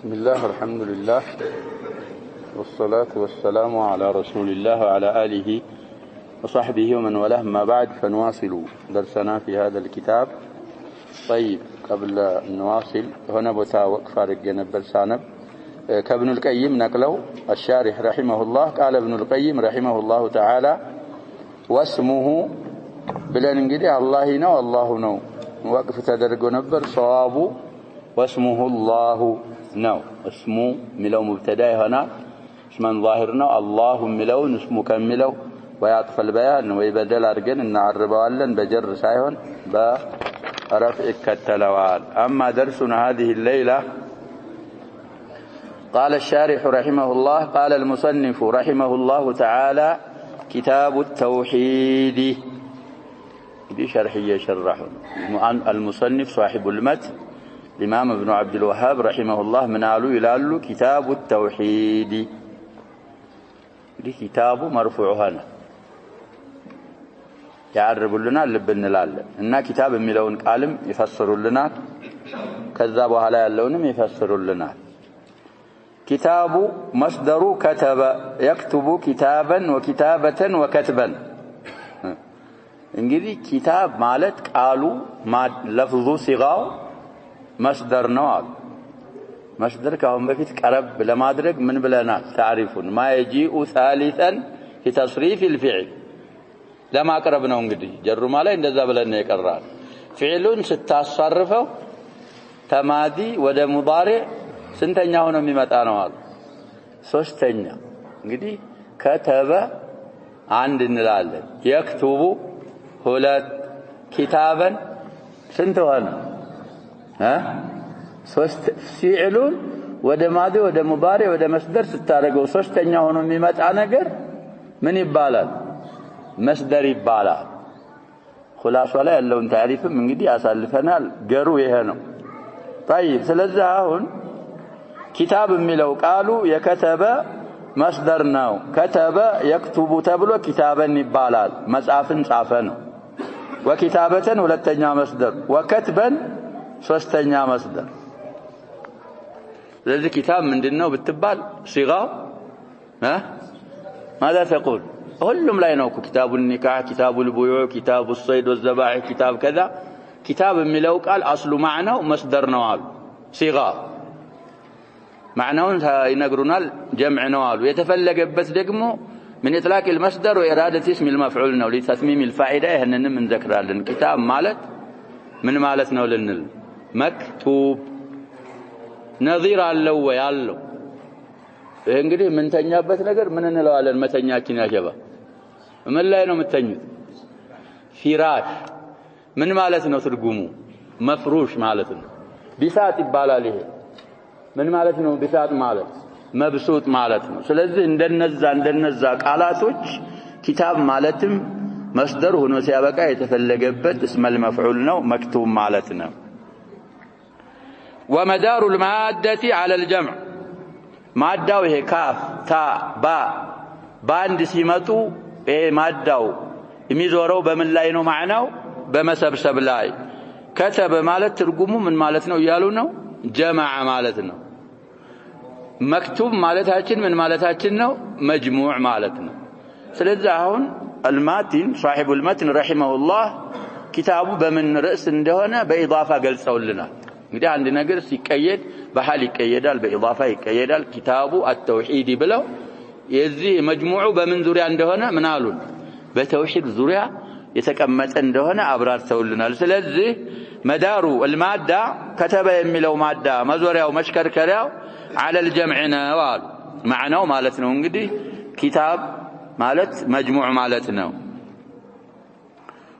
بسم الله والحمد لله والصلاة والسلام على رسول الله وعلى آله وصحبه ومن والاه. ما بعد فنواصل درسنا في هذا الكتاب. طيب قبل أن نواصل هنا بتا وقف رجنا سانب كابن القيم نقله الشارح رحمه الله. قال ابن القيم رحمه الله تعالى واسمه بلان انجدي الله نو الله نو وقف تدرجو نبر صوابه واسمه الله نو اسمه ملو مبتدا هنا اسم ظاهرنا الله ملون اسمه كملو ويعطف البيان ويبدل ارجن نعربوالن بجر سايون برفع كتلوال. اما درسنا هذه الليله قال الشارح رحمه الله قال المصنف رحمه الله تعالى كتاب التوحيد. دي شرحيه شرحه المصنف صاحب المتن الإمام ابن عبد الوهاب رحمه الله من قالوا يلالو كتاب التوحيد. دي كتاب مرفوع هنا يعرب لنا لبن لاله ان كتاب የሚለውን ቃልም ይፈስሩልናል ከዛ በኋላ ያለውንም ይፈስሩልናል። كتاب مصدر كتب يكتب كتابا وكتابة وكتبا. እንግዲህ كتاب ማለት ቃሉ لفظ صيغه مصدر نوع مصدر كهم بفيت قرب لمادرج من بلنا تعرفون ما يجيء ثالثا في تصريف الفعل لما قربنا እንግዲህ ጀሩ ማለት እንደዛ ብለን ይቀራል። فعلون ስታሳርፈው ተማዲ ወደ ሙዳሪ ስንተኛ ሆኖ የሚመጣ ነው አሉ? ሶስተኛ። እንግዲህ ከተበ አንድ እንላለን يكتب ሁለት كتابا ስንት ሆነ? ሶስት فعلون ወደ ማዲ ወደ ሙዳሪ ወደ መስደር ስታረገው ሶስተኛ ሆኖ የሚመጣ ነገር ምን ይባላል? መስደር ይባላል። خلاص ላይ ያለውን ታሪፍም እንግዲህ አሳልፈናል። ገሩ ይሄ ነው። طيب ስለዚህ አሁን كتاب የሚለው ቃሉ የከተበ መስደር ነው። ከተበ يكتب ተብሎ كتابን ይባላል። መጽሐፍን ጻፈ ነው። وكتابة ሁለተኛ መስደር وكتبን ሶስተኛ መስደር። ለዚህ كتاب ምንድነው ብትባል صيغه ماذا تقول؟ ሁሉም ላይ ነው። كتاب النكاح كتاب البيوع كتاب الصيد والذبائح كتاب كذا. كتاب የሚለው ቃል اصل معناه مصدر ነው አሉ። صيغه معناውን ይነግሩናል جمع ነው አሉ። የተፈለገበት ደግሞ من اطلاق المصدر واراده اسم المفعول ነው لتتميم الفائده። ይሄንንም እንዘክራለን። كتاب ማለት ምን ማለት ነው ልንል مكتوب نظير አለው ወይ አለው። ይሄ እንግዲህ ምንተኛበት ነገር ምን እንለዋለን? መተኛችን ያሸባ ምን ላይ ነው የምትተኙት? ፊራሽ ምን ማለት ነው ትርጉሙ? መፍሩሽ ማለት ነው። ቢሳጥ ይባላል። ይሄ ምን ማለት ነው? ቢሳጥ ማለት መብሱጥ ማለት ነው። ስለዚህ እንደነዛ ቃላቶች كتاب ማለትም መስደር ሆኖ ሲያበቃ የተፈለገበት اسم المفعول ነው مكتوب ማለት ነው። ومدار المادة على الجمع ማዳው ይሄ ካፍ ታ ባ ባንድ ሲመጡ ይሄ ማዳው የሚዞረው በምን ላይ ነው? ማዕናው በመሰብሰብ ላይ። ከተበ ማለት ትርጉሙ ምን ማለት ነው እያሉ ነው? ጀማዓ ማለት ነው። መክቱብ ማለታችን ምን ማለታችን ነው? መጅሙዕ ማለት ነው። ስለዚህ አሁን الماتن صاحب المتن رحمه الله كتابه بمن رأس እንደሆነ በኢዳፋ ገልጸውልናል። እንግዲህ አንድ ነገር ሲቀየድ በሐል ይቀየዳል፣ በኢዳፋ ይቀየዳል። كتاب التوحيد ብለው የዚህ መጅሙዑ በምን ዙሪያ እንደሆነ ምን አሉን? በተውሂድ ዙሪያ የተቀመጠ እንደሆነ አብራርተውልናል። ስለዚህ መዳሩ المادة ከተበ የሚለው ማዳ መዞሪያው መሽከርከሪያው على الجمع ነው አሉ። ማዕናው ማለት ነው እንግዲህ كتاب ማለት መጅሙዕ ማለት ነው።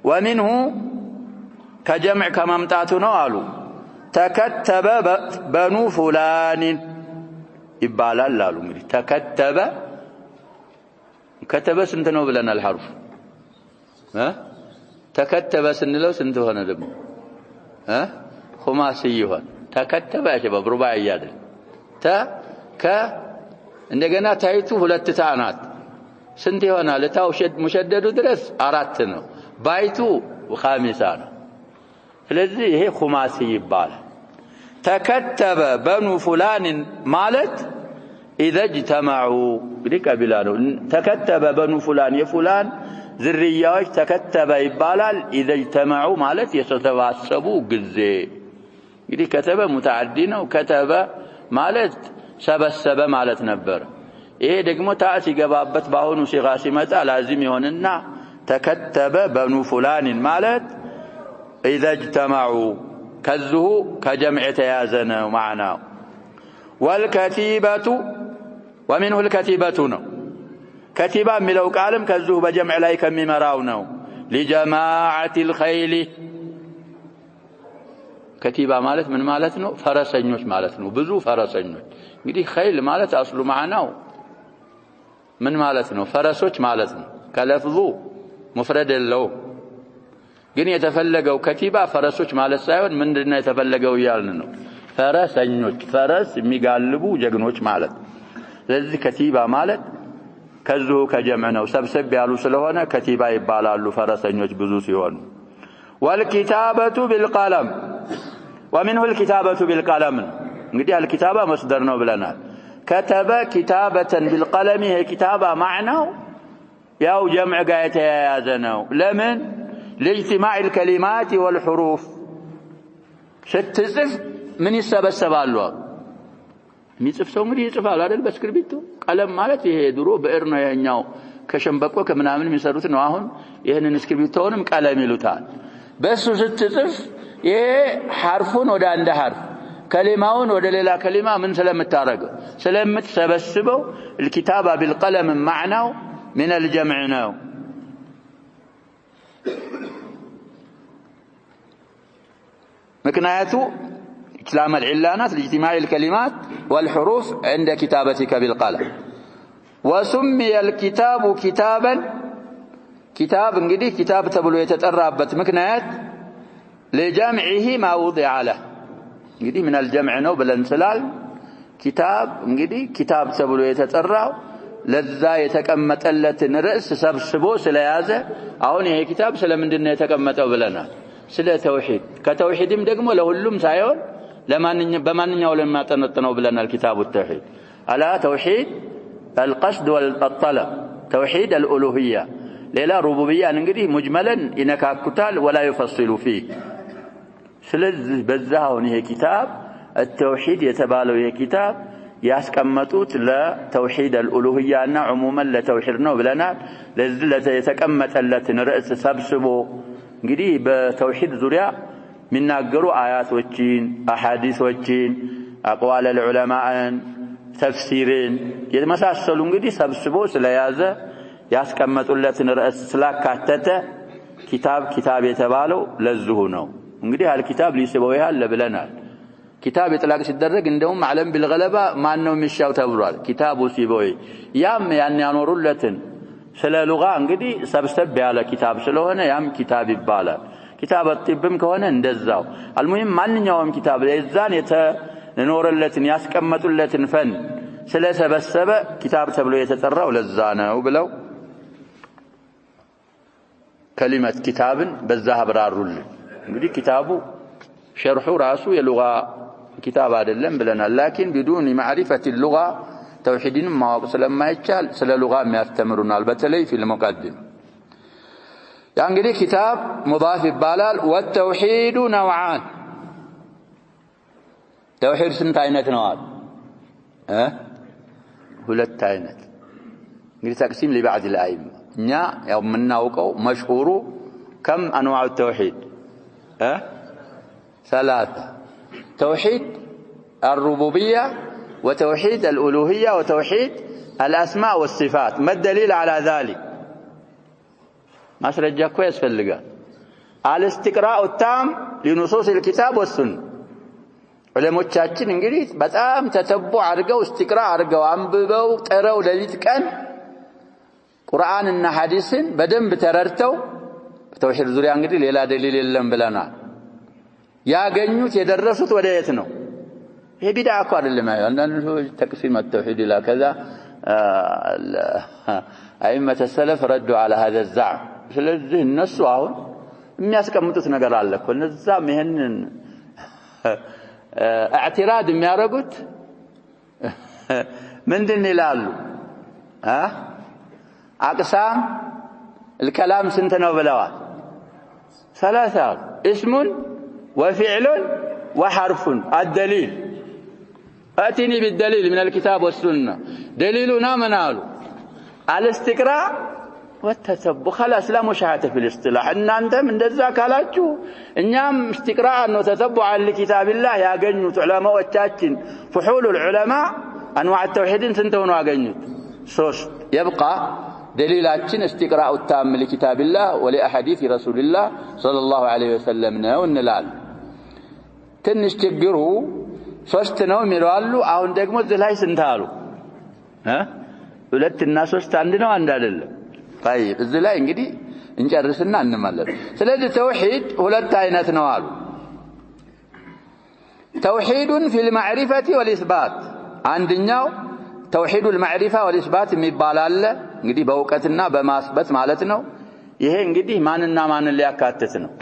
ومنه ከጀምዕ ከመምጣቱ ነው አሉ። ተከተበ በኑ ፉላን ይባላል አሉ። እንግዲህ ተከተበ ከተበ ስንት ነው ብለናል? ሐርፍ ተከተበ ስንለው ስንት ሆነ ደግሞ? ኹማሲ ይሆን። ተከተበ ያሸበብ ሩባዒ አይደል? እንደገና ታይቱ ሁለት ታናት ስንት ይሆናል? ታው ሙሸደዱ ድረስ አራት ነው። ባይቱ ኻሚሳ ነው። ስለዚህ ይሄ ኹማሲ ይባላል። ተከተበ በኑ ፉላን ማለት إذا اجتمعوا لك بلانو تكتب بنو فلان يفلان ذريات تكتب يبالال إذا اجتمعوا مالت يتسبسبوا غزي እንግዲህ ከተበ ሙተዓዲ ነው ከተበ ማለት ሰበሰበ ማለት ነበር ይሄ ደግሞ ታእ ሲገባበት ባሁኑ ሲጋ ሲመጣ ላዚም ይሆንና ተከተበ በኑ ፉላን ማለት إذا اجتمعوا ከዝሁ ከጀምዕ ተያዘነው معناه والكتيبة ومنه الكتيبة ነው كتيبة የሚለው ቃልም ከዝሁ በጀምዕ ላይ ከሚመራው ነው لجماعة الخيل كتيبة ማለት ምን ማለት ነው ፈረሰኞች ማለት ነው ብዙ ፈረሰኞች እንግዲህ خيل ማለት አስሉ معناه ምን ማለት ነው ፈረሶች ማለት ነው ከለፍዙ مفرد له ግን የተፈለገው كتيبة ፈረሶች ማለት ሳይሆን ምንድነው የተፈለገው ይያልን ነው ፈረሰኞች ፈረስ የሚጋልቡ ጀግኖች ማለት ስለዚህ كتيبة ማለት ከዝሁ ከጀምዕ ነው ሰብሰብ ያሉ ስለሆነ كتيبة ይባላሉ ፈረሰኞች ብዙ ሲሆኑ والكتابة بالقلم ومنه الكتابة بالقلم እንግዲህ الكتابة مصدر ነው ብለናል كتب كتابة بالقلم هي كتابة معناه ያው ጀምዕ ጋር የተያያዘ ነው ለምን لاجتماع الكلمات والحروف ስትጽፍ ምን ይሰበሰባሉ የሚጽፍ ሰው እንግዲህ ይጽፋል አይደል በስክሪፕቱ ቀለም ማለት ይሄ ድሮ ብዕር ነው ያኛው ከሸምበቆ ከምናምን የሚሰሩት ነው አሁን ይሄንን ስክሪፕቶንም ቀለም ይሉታል በሱ ስትጽፍ ይሄ ሐርፉን ወደ አንድ ሐርፍ ከሊማውን ወደ ሌላ ከሊማ ምን ስለምታረገው ስለምትሰበስበው الكتابة بالقلم معناه من الجمع ነው مكنايته إسلام العلانات لاجتماع الكلمات والحروف عند كتابتك بالقلم وسمي الكتاب كتابا كتاب እንግዲህ كتاب ተብሎ የተጠራበት ምክንያት لجمعه ما وضع له እንግዲህ من الجمع ነው ብለን ስላል كتاب እንግዲህ كتاب ተብሎ የተጠራው ለዛ የተቀመጠለትን ርዕስ ሰብስቦ ስለያዘ አሁን ይሄ كتاب ስለምንድነው የተቀመጠው ብለናል ስለ ተውሂድ ከተውሂድም ደግሞ ለሁሉም ሳይሆን በማንኛው ለማጠነጥነው ብለናል كتاب التوحيد على توحيد القصد والطلب توحيد الالوهيه ሌላ ሩቡብያን እንግዲህ ሙጅመለን ይነካኩታል ولا يفصل فيه ስለዚህ በዛው ይሄ كتاب التوحيد የተባለው ይሄ كتاب ያስቀመጡት ለተውሂድ الالوهيه እና عموما ለተውሂድ ነው ብለናል ለዚህ የተቀመጠለትን ርዕስ ሰብስቦ እንግዲህ በተውሂድ ዙሪያ ሚናገሩ አያቶችን አሐዲሶችን አቅዋለ العلماءን ተፍሲርን የተመሳሰሉ እንግዲህ ሰብስቦ ስለያዘ ያስቀመጡለትን ርዕስ ስላካተተ كتاب የተባለው ለዝሁ ነው እንግዲህ الكتاب ሊስበው ያለ ብለናል كتاب ይጥላቅ ሲደረግ እንደውም ዓለም بالغلبة ማን ነው የሚሻው ተብሏል كتاب ሲበው ያም ያን ያኖሩለትን ስለ ሉጋ እንግዲህ ሰብሰብ ያለ كتاب ስለሆነ ያም كتاب ይባላል كتاب الطبም ከሆነ እንደዛው المهم ማንኛውም كتاب ለዛን የተኖረለትን ያስቀመጡለትን ፈን ስለሰበሰበ كتاب ተብሎ የተጠራው ለዛ ነው ብለው كلمة كتابን በዛ አብራሩልን እንግዲህ كتابu شرحه راسه የሉጋ كتاب አይደለም ብለናል لكن بدون معرفة اللغة توحيدን ማወቅ ስለማይቻል ስለ ሉጋ የሚያስተምሩናል በተለይ في المقدم ያ እንግዲህ كتاب مضاف ይባላል والتوحيد نوعان توحيد ስንት አይነት ነው ሁለት አይነት እንግዲህ تقسيم لبعض الائمه እኛ ያው የምናውቀው مشهور كم انواع التوحيد ثلاثه توحيد الربوبيه وتوحيد الالوهيه وتوحيد الاسماء والصفات ما الدليل على ذلك ማስረጃ እኮ ያስፈልጋል الاستقراء التام لنصوص الكتاب والسنه ዑለሞቻችን እንግዲህ በጣም ተተቦ አድርገው استقراء አድርገው አንብበው ጠረው ለሊት ቀን ቁርአንና ሐዲስን በደንብ ተረድተው በተውሂድ ዙሪያ እንግዲህ ሌላ ደሊል የለም ብለናል ያገኙት የደረሱት ወደ የት ነው ይሄ ቢድዓ እኮ አይደለም አንዳንዱ ተቅሲም التوحيد لا كذا ائمه السلف ردوا على هذا الزعم ስለዚህ እነሱ አሁን የሚያስቀምጡት ነገር አለ እኮ እነዛም ይሄንን اعتراض የሚያደርጉት ምንድን ይላሉ اقسام الكلام ስንት ነው ብለዋል ثلاثه اسم وفعل وحرف الدليل اتني بالدليل من الكتاب والسنه دليلنا منالو الاستقراء والتتبع خلاص لا مشاهده في الاصطلاح ان انتم እንደዛ ካላችሁ እኛም استقراء ነው ተተبع لكتاب الله ያገኙት ዑለማዎቻችን فحول العلماء انواع التوحيد ስንት ሆነው ያገኙት ሶስት يبقى دليلاتنا استقراء التام لكتاب الله ولاحاديث رسول الله صلى الله عليه وسلم ነው እንላለን ትንሽ ችግሩ ሶስት ነው የሚላሉ አሁን ደግሞ እዚህ ላይ ስንት አሉ ሁለት እና ሶስት አንድ ነው አንድ አይደለም طيب እዚህ ላይ እንግዲህ እንጨርስና እንመለስ ስለዚህ ተውሂድ ሁለት አይነት ነው አሉ توحيد في المعرفة والإثبات አንደኛው توحيد المعرفة والإثبات የሚባል አለ እንግዲህ በእውቀትና በማስበት ማለት ነው ይሄ እንግዲህ ማንና ማንን ሊያካትት ነው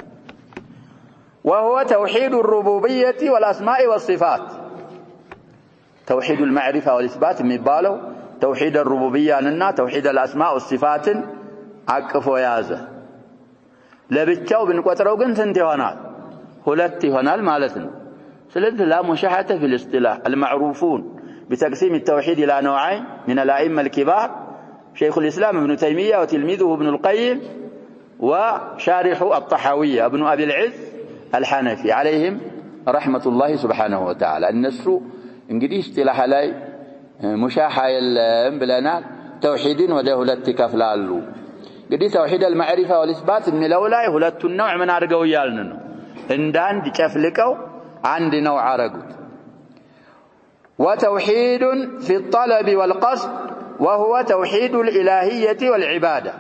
وهو توحيد الربوبية والأسماء والصفات توحيد المعرفة والإثبات የሚባለው توحيد الربوبية እና توحيد الأسماء والصفات አቅፎ ያዘ ለብቻው ብንቆጥረው ግን ስንት ይሆናል ሁለት ይሆናል ማለት ነው ስለዚህ لا مشاحة في الاصطلاح المعروفون بتقسيم التوحيد إلى نوعين من الأئمة الكبار شيخ الإسلام ابن تيمية وتلميذه ابن القيم وشارح الطحاوية ابن أبي العز الحنفي عليهم رحمة الله سبحانه وتعالى النسر انجدي اصطلاح لاي مشاحة يلم بلنا توحيدين ودهولت كفلالو قدي توحيد المعرفة والإثبات من الأولاي هولت النوع من عرقو يالننو اندان دي كفلكو عند نوع عرقو وتوحيد في الطلب والقصد وهو توحيد الإلهية والعبادة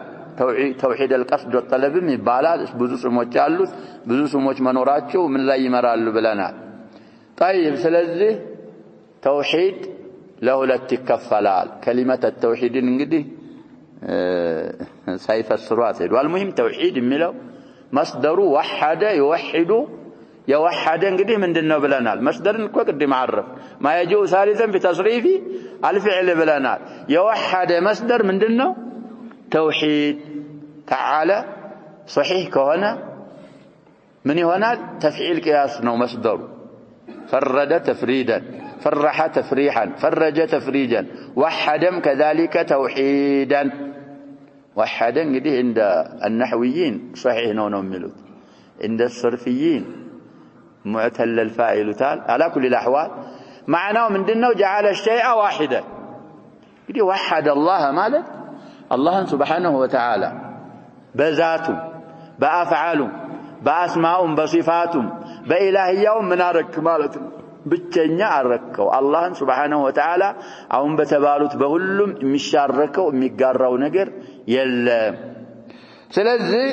توحيد القصد والطلب የሚባላል ብዙ ስሞች አሉት ብዙ ስሞች መኖራቸው ምን ላይ ይመራሉ ብለናል طيب ስለዚህ توحيد ለሁለት ይከፈላል كلمة التوحيد እንግዲህ ሳይፈስሯት ሄዱ المهم توحيد የሚለው مصدر وحد يوحد يوحد እንግዲህ ምንድነው ብለናል مصدርን እኮ ቅድም عرف ما يجوء ثالثا في تصريف الفعل ብለናል يوحد مصدر ምንድነው توحيد تعالى صحيح كهنا من يهونال تفعيل قياس نو مصدر فرد تفريدا فرح تفريحا فرج تفريجا وحدم كذلك توحيدا وحدا قد عند النحويين صحيح نو ميلوت عند الصرفيين معتل الفاعل تال على كل الاحوال معناه من دنه جعل الشيء واحدا قد وحد الله مالك الله سبحانه وتعالى بذاته بأفعاله بأسماءه بصفاته بإلهيهم من أرك مالته بالتنيا أركوا الله سبحانه وتعالى عم بتبالوت بهلم مشاركوا ميقاروا نجر يلا سلذي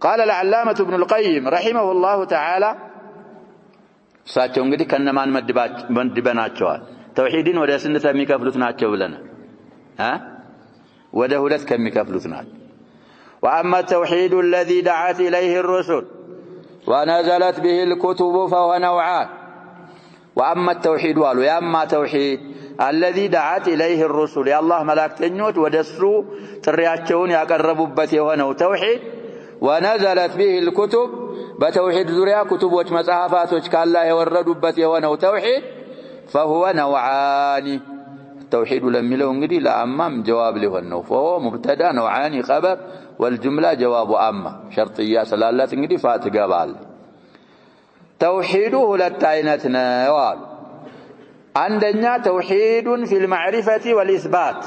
قال العلامة ابن القيم رحمه الله تعالى ساتهم قدي كنا ما مدبناتشوال توحيدين ولا سنة ميكافلوت ناتشو لنا ودهولت كم ميكافلوت نات وأما التوحيد الذي دعت إليه الرسل ونزلت به الكتب فهو نوعان وأما التوحيد والو يا أما توحيد الذي دعت إليه الرسل يا الله ملاكتنيوت ودسروا ترياتشون يقربوا بتيهونه توحيد ونزلت به الكتب بتوحيد ذريا كتب ومصحفات كالله يوردوا بتيهونه توحيد فهو نوعان التوحيد لم يلو انجدي لا أمام جواب له النو فهو مبتدا نوعان خبر والجملة جواب أما شرطية سلالات انجدي فاتقابال توحيده للتعينتنا وال عندنا توحيد في المعرفة والإثبات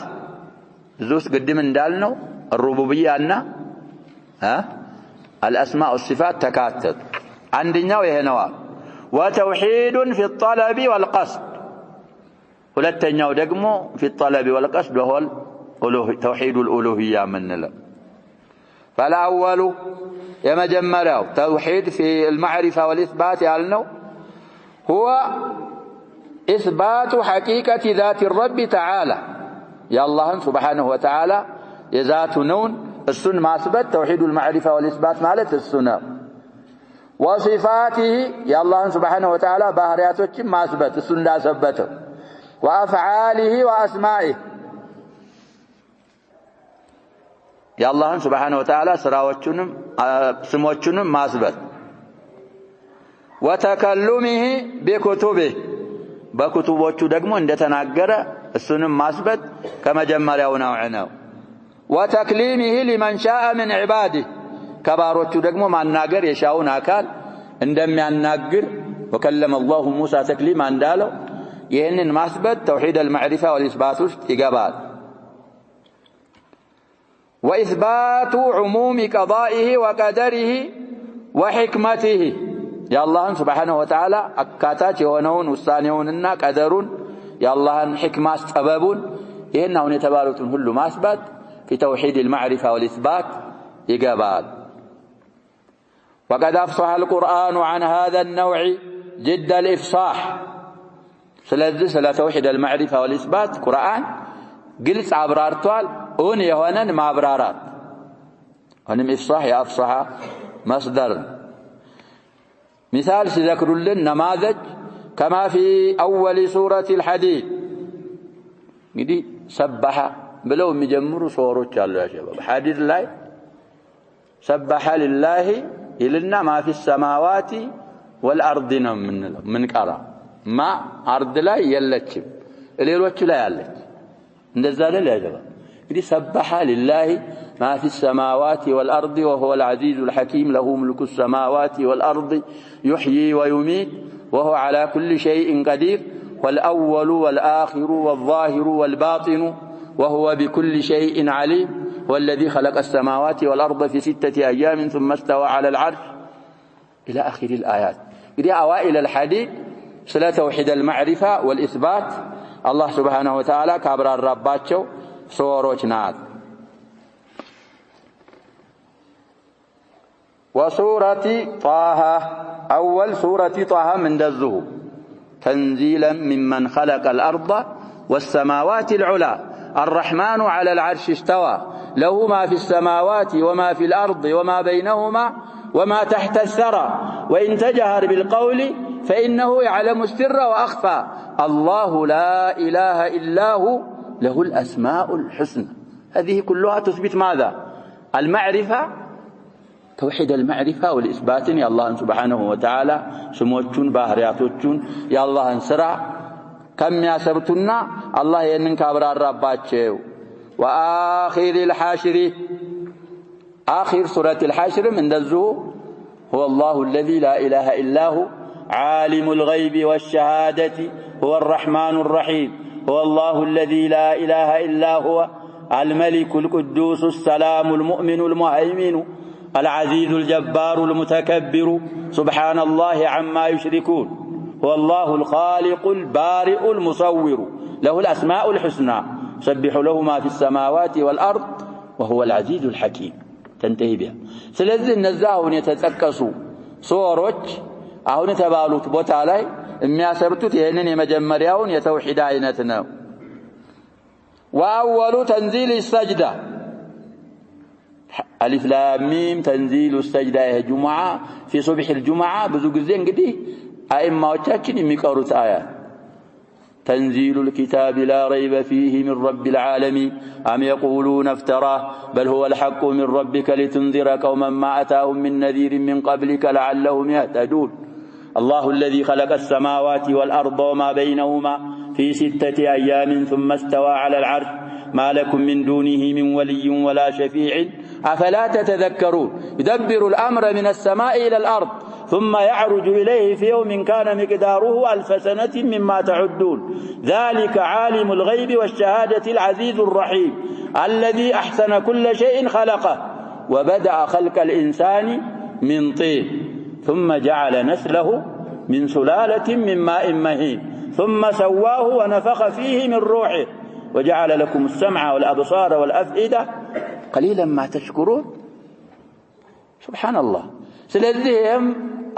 زوس قدم اندالنو الربوبية أننا الأسماء والصفات تكاتت عندنا ويهنوال وتوحيد في الطلب والقصد ولتنياو دغمو في الطلب والقصد وهو توحيد الألوهية من له فالأول يمجمروا توحيد في المعرفة والإثبات يالنو هو إثبات حقيقة ذات الرب تعالى يا الله سبحانه وتعالى يذات نون السن ما أثبت توحيد المعرفة والإثبات مالت السنة وصفاته يا الله سبحانه وتعالى ባህሪያቶችን ማስበት እሱ እንዳሰበተው وافعاله واسمائه يا الله سبحانه وتعالى ስራዎቹንም ስሞቹንም ማስበት وتكلمه بكتبه በኩቱቦቹ ደግሞ እንደተናገረ እሱንም ማስበት ከመጀመሪያው ነው وتكليمه لمن شاء من عباده ከባሮቹ ደግሞ ማናገር የሻውን አካል እንደሚያናግር وكلم الله موسى تكليما እንዳለው ይሄንን ማስበት توحيد المعرفة والإثبات ውስጥ ይገባል وإثبات عموم قضائه وقدره وحكمته يا الله سبحانه وتعالى አካታች የሆነውን ውሳኔውንና ቀደሩን የአላህን ሕክማ ሰበቡን ይሄን አሁን የተባሉትን ሁሉ ማስበት في توحيد المعرفة والإثبات يقبال وقد أفصح القرآن عن هذا النوع جد الإفصاح سلا توحيد المعرفة والإثبات قرآن قلت عبرارتوال أون يهونا ما عبرارات ونم إفصاح يا أفصح مصدر مثال سيذكر لنا نماذج كما في أول سورة الحديد يدي سبح بلو مجمروا صوروች አሉ يا شباب حديث ላይ سبح لله إلنا ما في السماوات والأرض من قرا ما أرض لا يلچም ሌሎች ላይ ያለች እንደዛ አይደል يا شباب እንግዲህ سبح لله ما في السماوات والأرض وهو العزيز الحكيم له ملك السماوات والأرض يحيي ويميت وهو على كل شيء قدير والأول والآخر والظاهر والباطن وهو بكل شيء عليم والذي خلق السماوات والأرض في 6 أيام ثم استوى على العرش إلى آخر الآيات إذا أوائل الحديث سلا توحيد المعرفة والإثبات الله سبحانه وتعالى كابر الرباتشو صوروች ናት وسورة طه أول سورة طه من دزه تنزيلا ممن خلق الأرض والسماوات العلى الرحمن على العرش استوى له ما في السماوات وما في الأرض وما بينهما وما تحت الثرى وإن تجهر بالقول فإنه يعلم السر وأخفى الله لا إله إلا هو له الأسماء الحسنى هذه كلها تثبت ماذا المعرفة توحيد المعرفة والإثبات يا الله سبحانه وتعالى سموچون ባህሪያቶቹን يا الله سرع كم ياسبتنا الله ينك አብራራባቸው وآخر الحاشر آخر سورة الحاشر من ذو هو الله الذي لا إله إلا هو عالم الغيب والشهادة هو الرحمن الرحيم هو الله الذي لا إله إلا هو الملك القدوس السلام المؤمن المهيمن العزيز الجبار المتكبر سبحان الله عما يشركون هو الله الخالق البارئ المصور له الأسماء الحسنى سبح له ما في السماوات والأرض وهو العزيز الحكيم تنتهي بها ስለዚህ እነዛውን የተጠቀሱ ሱሮች አሁን ተባሉት ቦታ ላይ የሚያሰርቱት ይሄንን የመጀመሪያውን የተውሂድ አይነት ነው وأول تنزيل السجدة ألف لام ميم تنزيل السجدة جمعة في صبح الجمعة ብዙ ጊዜ እንግዲህ አይማዎቻችን የሚቀሩት አያት تنزيل الكتاب لا ريب فيه من رب العالمين أم يقولون افتراه بل هو الحق من ربك لتنذر قوما ما أتاهم من نذير من قبلك لعلهم يهتدون الله الذي خلق السماوات والأرض وما بينهما في 6 أيام ثم استوى على العرش ما لكم من دونه من ولي ولا شفيع أفلا تتذكرون يدبر الأمر من السماء إلى الأرض ثم يعرج إليه في يوم كان مقداره 1000 سنة مما تعدون ذلك عالم الغيب والشهادة العزيز الرحيم الذي أحسن كل شيء خلقه وبدأ خلق الإنسان من طين ثم جعل نسله من سلالة من ماء مهين ثم سواه ونفخ فيه من روحه وجعل لكم السمع والأبصار والأفئدة قليلا ما تشكرون سبحان الله ስለዚህም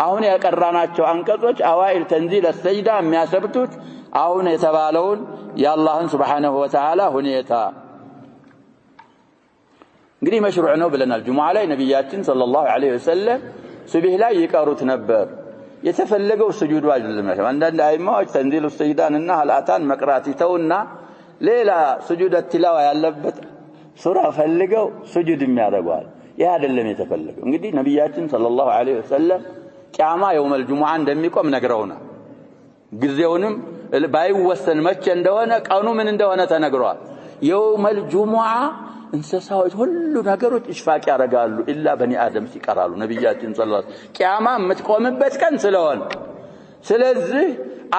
አሁን ያቀራናቸው አንቀጾች አዋኢል ተንዚል السجدة የሚያሰብቱት አሁን የተባለውን የአላህን Subhanahu Wa Ta'ala ሁኔታ እንግዲህ መሽሩዕ ነው ብለናል ጁሙዓ ላይ ነብያችን ሰለላሁ ዐለይሂ ወሰለም ሱብህ ላይ ይቀሩት ነበር የተፈለገው ስጁዱ አይደለም አንዳንድ አይማዎች ተንዚሉ ሰይዳንና ሐላታን መቅራት ይተውና ሌላ ስጁድ ትላዋ ያለበት ሱራ ፈልገው ስጁድ የሚያደርጓል ያ አይደለም የተፈለገው እንግዲህ ነብያችን ሰለላሁ ዐለይሂ ወሰለም ቂያማ የውመል ጁሙዓ እንደሚቆም ነግረውና ጊዜውንም ባይወሰን መቼ እንደሆነ ቀኑ ምን እንደሆነ ተነግሯል የውመል ጁሙዓ እንስሳዎች ሁሉ ነገሮች ኢሽፋቅ ያደርጋሉ ኢላ በኒ አደም ሲቀራሉ ነብያችን ሰለላሁ ቂያማ የምትቆምበት ቀን ስለሆነ ስለዚህ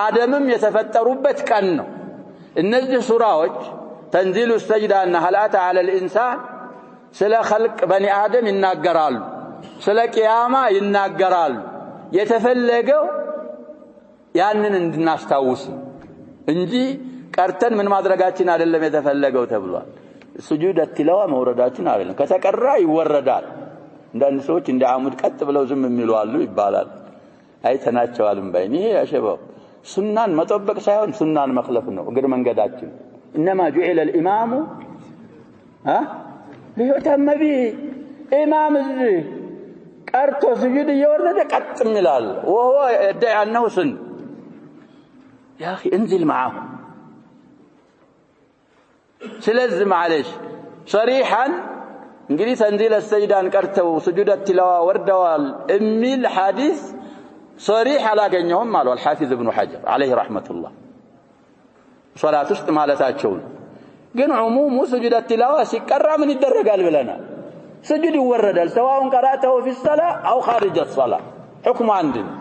አደምም የተፈጠሩበት ቀን ነው እነዚህ ሱራዎች ተንዚሉ ሰጅዳና ሐላታ ዐለ الانسان ስለ خلق በኒ አደም ይናገራሉ ስለ ቂያማ ይናገራሉ የተፈለገው ያንን እንድናስታውስ እንጂ ቀርተን ምን ማድረጋችን አይደለም የተፈለገው ተብሏል ስጁድ አትላዋ መውረዳችን አይደለም ከተቀራ ይወረዳል እንዳንድ ሰዎች እንደ አሙድ ቀጥ ብለው ዝም የሚሉ አሉ ይባላል አይተናቸዋልም ባይኔ ያሸበው ሱናን መጠበቅ ሳይሆን ሱናን መخلፍ ነው እግር መንገዳችን انما جعل الامام ليؤتم به امام الذي ቀርቶ ስጁድ እየወረደ ቀጥ ይላል وهو يدعي انه سن يا اخي انزل معه ስለዚህ معلش صريحا እንግዲህ ተንዚል السجدان ቀርተው ስጁድ التلاوه ወርደዋል የሚል ሐዲስ صريح አላገኘውም ማለት الحافظ ابن حجر عليه رحمه الله ሶላት ውስጥ ማለታቸው ግን عموم سجود التلاوه ሲቀራ ምን ይደረጋል ብለናል سجد يوردل سواء قرأته في الصلاة أو خارج الصلاة حكم عندنا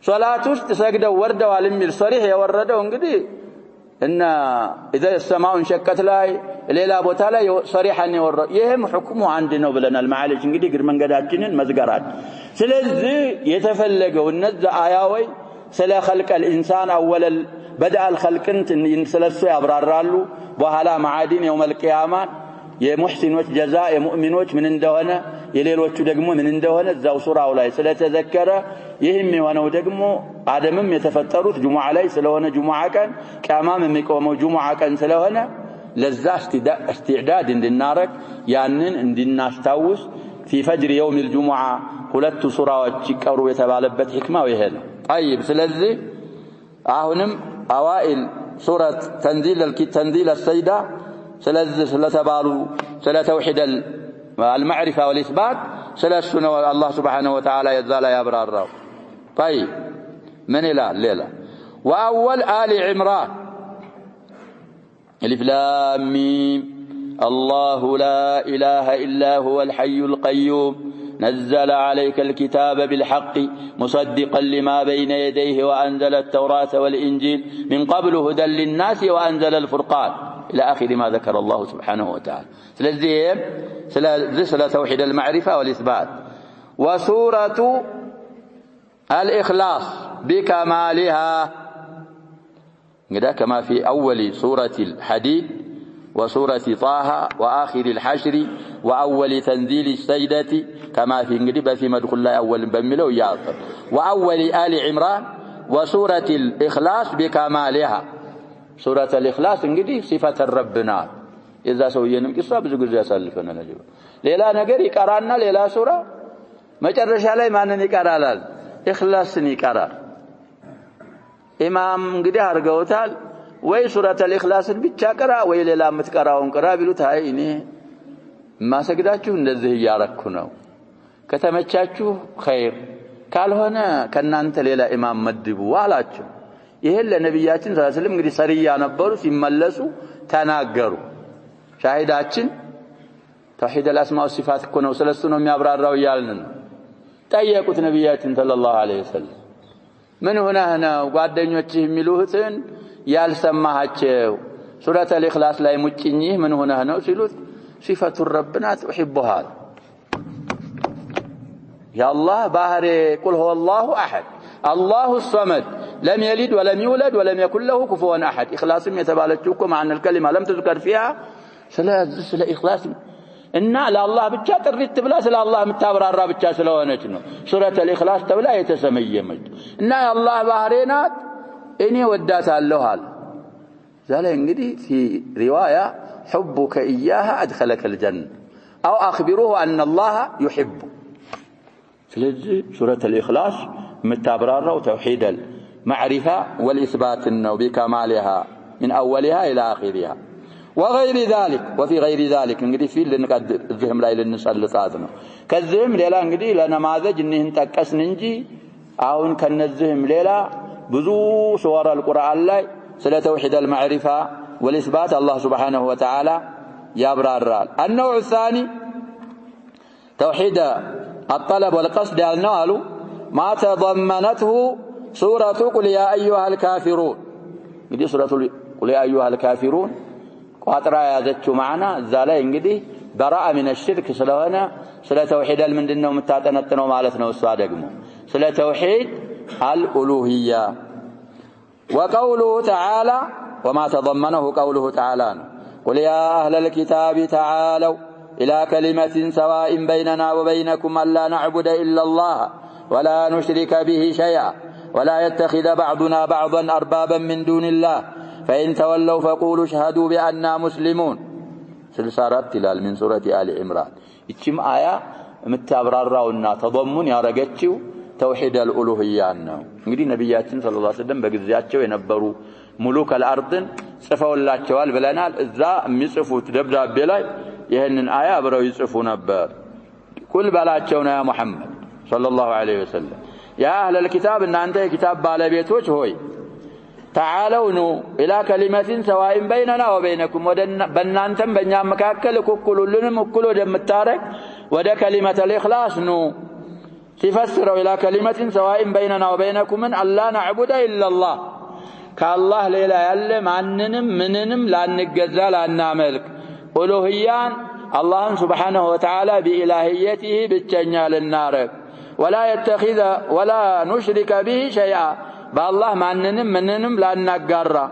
صلاة تسجدوا وردوا على الميل صريح يوردوا انقدي إن إذا السماء انشقت لاي ليلة بوتالا صريحا يورد يهم حكمه عندنا وبلنا المعالج انقدي قر من قداتجنين مزقرات سلذي يتفلقوا النزع آياوي سلا خلق الإنسان أول بدأ الخلق ينسلسوا يبررالو وهلا معادين يوم القيامة የሙህሲኖች ጀዛ የሙእሚኖች ምን እንደሆነ የሌሎቹ ደግሞ ምን እንደሆነ እዛው ሱራው ላይ ስለተዘከረ ይህም የሆነው ደግሞ አደምም የተፈጠሩት ጁሙዓ ላይ ስለሆነ ጁሙዓ ቀን ቂያማም የሚቆመው ጁሙዓ ቀን ስለሆነ ለዛ استعداد እንድናረግ ያንን እንድናስታውስ في فجر يوم الجمعة ሁለቱ ሱራዎች ይቀሩ የተባለበት ህክማው ይሄ ነው طيب ስለዚህ አሁንም አዋኢል ሱረት ተንዚል السجدة سلتبالو سلتوحيد المعرفة والإثبات سلسنا الله سبحانه وتعالى يزال يبرر طيب من إلى الليلة وأول آل عمران الف لام ميم الله لا إله إلا هو الحي القيوم نزل عليك الكتاب بالحق مصدقا لما بين يديه وأنزل التوراة والإنجيل من قبل هدى للناس وأنزل الفرقان إلى آخر ما ذكر الله سبحانه وتعالى سلسلة توحيد المعرفة والإثبات وسورة الإخلاص بكمالها كما في أول سورة الحديد وسورة طه وآخر الحشر وأول تنزيل السجدة كما في انقلب في مدخل الله أول بملو ياطر وأول آل عمران وسورة الإخلاص بكمالها سورة الإخلاص انقدي صفة ربنا إذا سوينا قصة بزقز يسالفنا نجيب ليلا نقر يقرانا ليلا سورة ما جرش علي ما نقرا إخلاص نقرا إمام انقدي هرقوتال وي سورة الإخلاص بيتشاكرا وي ليلا متقراون قرا بيلوت هاي إني ما سجداتشو እንደዚህ ያረኩ ነው ከተመቻችሁ خير ካልሆነ ከናንተ ሌላ ኢማም መድቡ አላችሁ ይሄን ለነብያችን ሰለላሁ ዐለይሂ ወሰለም እንግዲህ ሰሪያ ነበሩ ሲመለሱ ተናገሩ ሻሂዳችን ተውሂድ الاسماء والصفات እኮ ነው ስለሱ ነው የሚያብራራው ይያልን ጠየቁት ነብያችን ሰለላሁ ዐለይሂ ወሰለም ምን ሆነህ ነው ጓደኞችህ የሚሉህትን ያልሰማሃቸው ሱረተ الإخلاص ላይ ሙጭኝህ ምን ሆነህ ነው ሲሉት صفة ربنا تحبها يا الله باهري قل هو الله أحد الله الصمد لم يلد ولم يولد ولم يكن له كفوا أحد إخلاص يتبالتكم عن الكلمة لم تذكر فيها سلا إخلاص إنا لا الله بجا تريد تبلا سلا الله متابر الراب بجا سلا ونجنو سورة الإخلاص تبلا يتسمي مجد إنا يا الله باهرينات إني ودات اللهال ذلك انقدي في رواية حبك إياها أدخلك الجنة أو أخبروه أن الله يحبه ስለዚህ ሱረቱ الإخلاص متابراراو توحيد المعرفة والإثبات النو بكمالها من أولها إلى آخرها وغير ذلك وفي غير ذلك እንግዲህ ፊል ለንቀድ ዝህም ላይ ለንሰልጣት ነው ከዚህም ሌላ እንግዲህ ለነማዘጅ እንህን ተቀስን እንጂ አሁን ከነዚህም ሌላ ብዙ ሱወራ القرآن ላይ ስለ توحيد المعرفة والإثبات الله سبحانه وتعالى يبررال النوع الثاني توحيد الطلب والقصد قالوا ما تضمنته سورة قل يا أيها الكافرون እንግዲህ سورة قل يا أيها الكافرون ቋጥራ ያዘችው معنا እዛ ላይ እንግዲህ በራአ من الشرك ስለሆነ ስለ ተውሂድ ምንድነው የምታጠነጥነው ማለት ነው እሷ ደግሞ ስለ ተውሂድ الالوهيه وقوله تعالى وما تضمنه قوله تعالى قل يا اهل الكتاب تعالوا الى كلمه سواء بيننا وبينكم الا نعبد الا الله ولا نشرك به شيئا ولا يتخذ بعضنا بعضا اربابا من دون الله فإن تولوا فقولوا اشهدوا بأننا مسلمون سلسارات تلال من سورة آل عمران اتشم آية متابراراونا تضمن يارجتشو توحيد الألوهية ነው እንግዲህ ነብያችን ሰለላሁ ዐለይሂ ወሰለም በጊዜያቸው የነበሩ ሙሉክ الارض ጽፈውላቸዋል ብለናል እዛ የሚጽፉት ደብዳቤ ላይ ይሄንን አያ አብረው ይጽፉ ነበር ቁል በላቸው ነው ያ መሐመድ ሰለላሁ ዐለይሂ ወሰለም ያ አህለ الكتاب እናንተ የኪታብ ባለቤቶች ሆይ تعالوا نو الى كلمه سواء بيننا وبينكم بنانتم بنيا مكاكل كلولن مكلو دمتارك وده كلمه الاخلاص نو تفسروا الى كلمه سواء بيننا وبينكم ان لا نعبد الا الله كالله ليلا يال ماننم مننم لا نجزا لا ناملك الوهيان الله سبحانه وتعالى بالهيته بتشنيا للنارك ولا يتخذ ولا نشرك به شيئا بالله ماننم مننم لا نغرا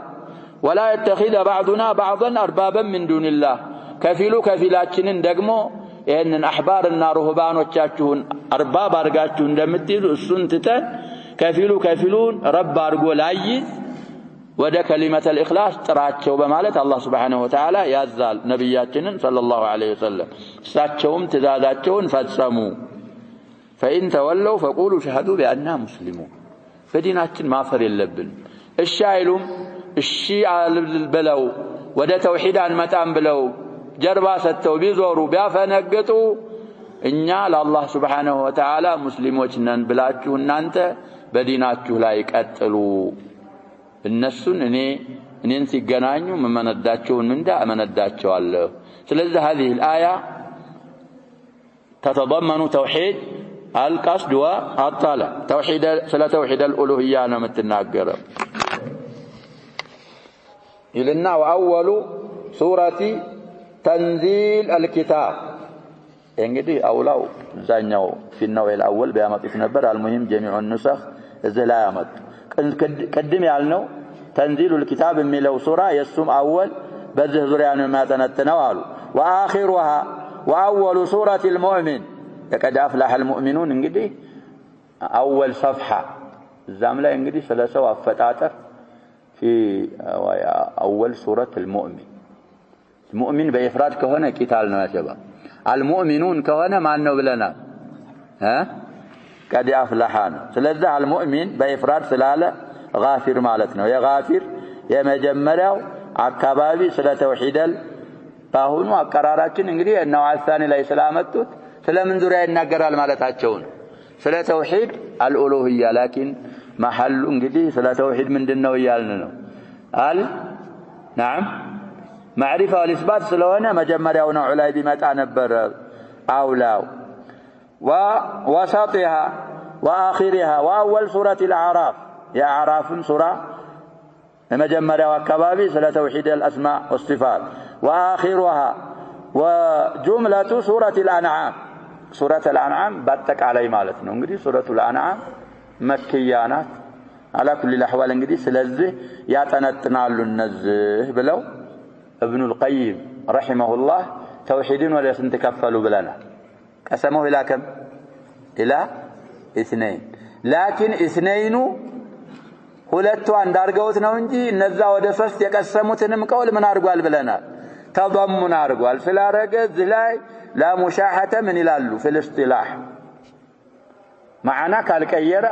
ولا يتخذ بعضنا بعضا اربابا من دون الله كفيلاتችንን ደግሞ ይሄንን አህባርና ሩህባኖቻችሁን አርባብ አርጋችሁ እንደምትይዙ እሱን ትተን ከፊሉን ረብ አርጎ ላይዝ ወደ ከሊመተ الإخلاص ጥራቸው በማለት አላህ Subhanahu Wa Ta'ala ያዛል ነብያችንን ሰለላሁ ዐለይሂ ወሰለም እሳቸውም ትእዛዛቸውን ፈጸሙ فإن تولوا فقولوا شهدوا بأننا مسلمون فديناتنا ማፈር የለብን እሺ አይሉም እሺ አልብለው ወደ ተውሂድ አንመጣም ብለው ጀርባ ሰጥተው ቢዞሩ ቢያፈነግጡ እኛ ለአላህ Subhanahu Wa Ta'ala ሙስሊሞች ነን ብላችሁ እናንተ በዲናችሁ ላይ ቀጥሉ እነሱን እኔን ሲገናኙ መመነዳቸውን ምንዳ አመነዳቸዋለሁ ስለዚህ هذه الآية تتضمن توحيد القصد والطلب توحيد الألوهية نمتناقر إلنا وأول سورة تنزيل الكتاب يعني أولاو زانيو في النوع الأول بيامت إثنبر المهم جميع النسخ الزلامت قدم يعلنو تنزيل الكتاب من لو سورة يسم أول بذه ذريان ما تنتنوال وآخرها وأول سورة المؤمن لقد أفلح المؤمنون انجدي أول صفحة الزاملة انجدي ثلاثة وفتاتر في أول سورة المؤمن المؤمن بإفراد كهنا كتالنا يا شباب المؤمنون كهنا ما أنه بلنا قد أفلحانا ثلاثة المؤمن بإفراد سلالة غافر مالتنا يا غافر يا مجمرة عكبابي سلا توحيد فهون وقراراتنا انجدي النوع الثاني لا سلامته ስለምን ዙሪያ ይናገራል ማለታቸው ነው ስለ ተውሂድ الالوهيه لكن محل እንግዲህ ስለ ተውሂድ ምንድነው ይያልን ነው نعم معرفه والاثبات ስለሆነ መጀመሪያው ነው ላይ ቢመጣ ነበር አውላው ووسطها واخرها واول سوره الاعراف يا اعراف سوره መጀመሪያው አካባቢ ስለ ተውሂድ الاسماء والصفات واخرها وجمله سوره الانعام سورة الأنعام باتك علي مالتنا انجدي سورة الأنعام مكيانات على كل الأحوال انجدي سلزه ياتنتنالو النزه بلو ابن القيم رحمه الله توحيدين ولا ينتكفلوا بلنا قسموه إلى كم؟ إلى 2 لكن 2 ሁለቱ አንድ አርገውት ነው እንጂ እነዛ ወደ 3 የቀሰሙትንም ቀውል ምን አርጓል ብለናል ተضمن አርጓል ስላረገ ዝላይ لا مشاحة من يلالو في الاصطلاح ማዕና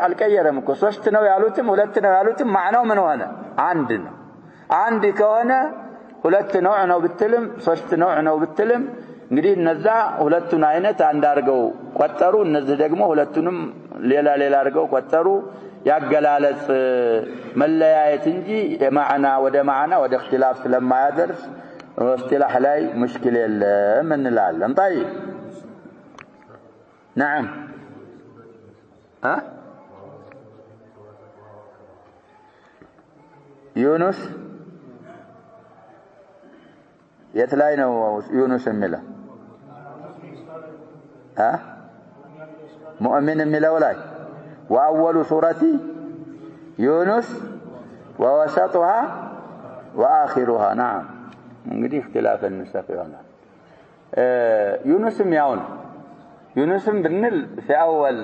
አልቀየረም እኮ ሶስት ነው ያሉትም ሁለት ነው ያሉትም ማዕናው ምን ሆነ አንድ ነው አንድ ከሆነ ሁለት ነው ብትልም ሶስት ነው ብትልም እንግዲህ እነዛ ሁለቱን አይነት አንድ አድርገው ቆጠሩ እነዚህ ደግሞ ሁለቱንም ሌላ አድርገው ቆጠሩ ያገላለጽ መለያየት እንጂ የማዕና ወደ اختلاف ስለማያደርስ واصطلاح ላይ مشكلة የለም እንላለን طيب نعم يونس يتلاي ነው يونس የሚለው مؤمن የሚለው ላይ واول سوره يونس ووسطها واخرها نعم እንግዲህ اختلاف النسخ ይሆናል يونسም ያው ነው يونسም ብንል في اول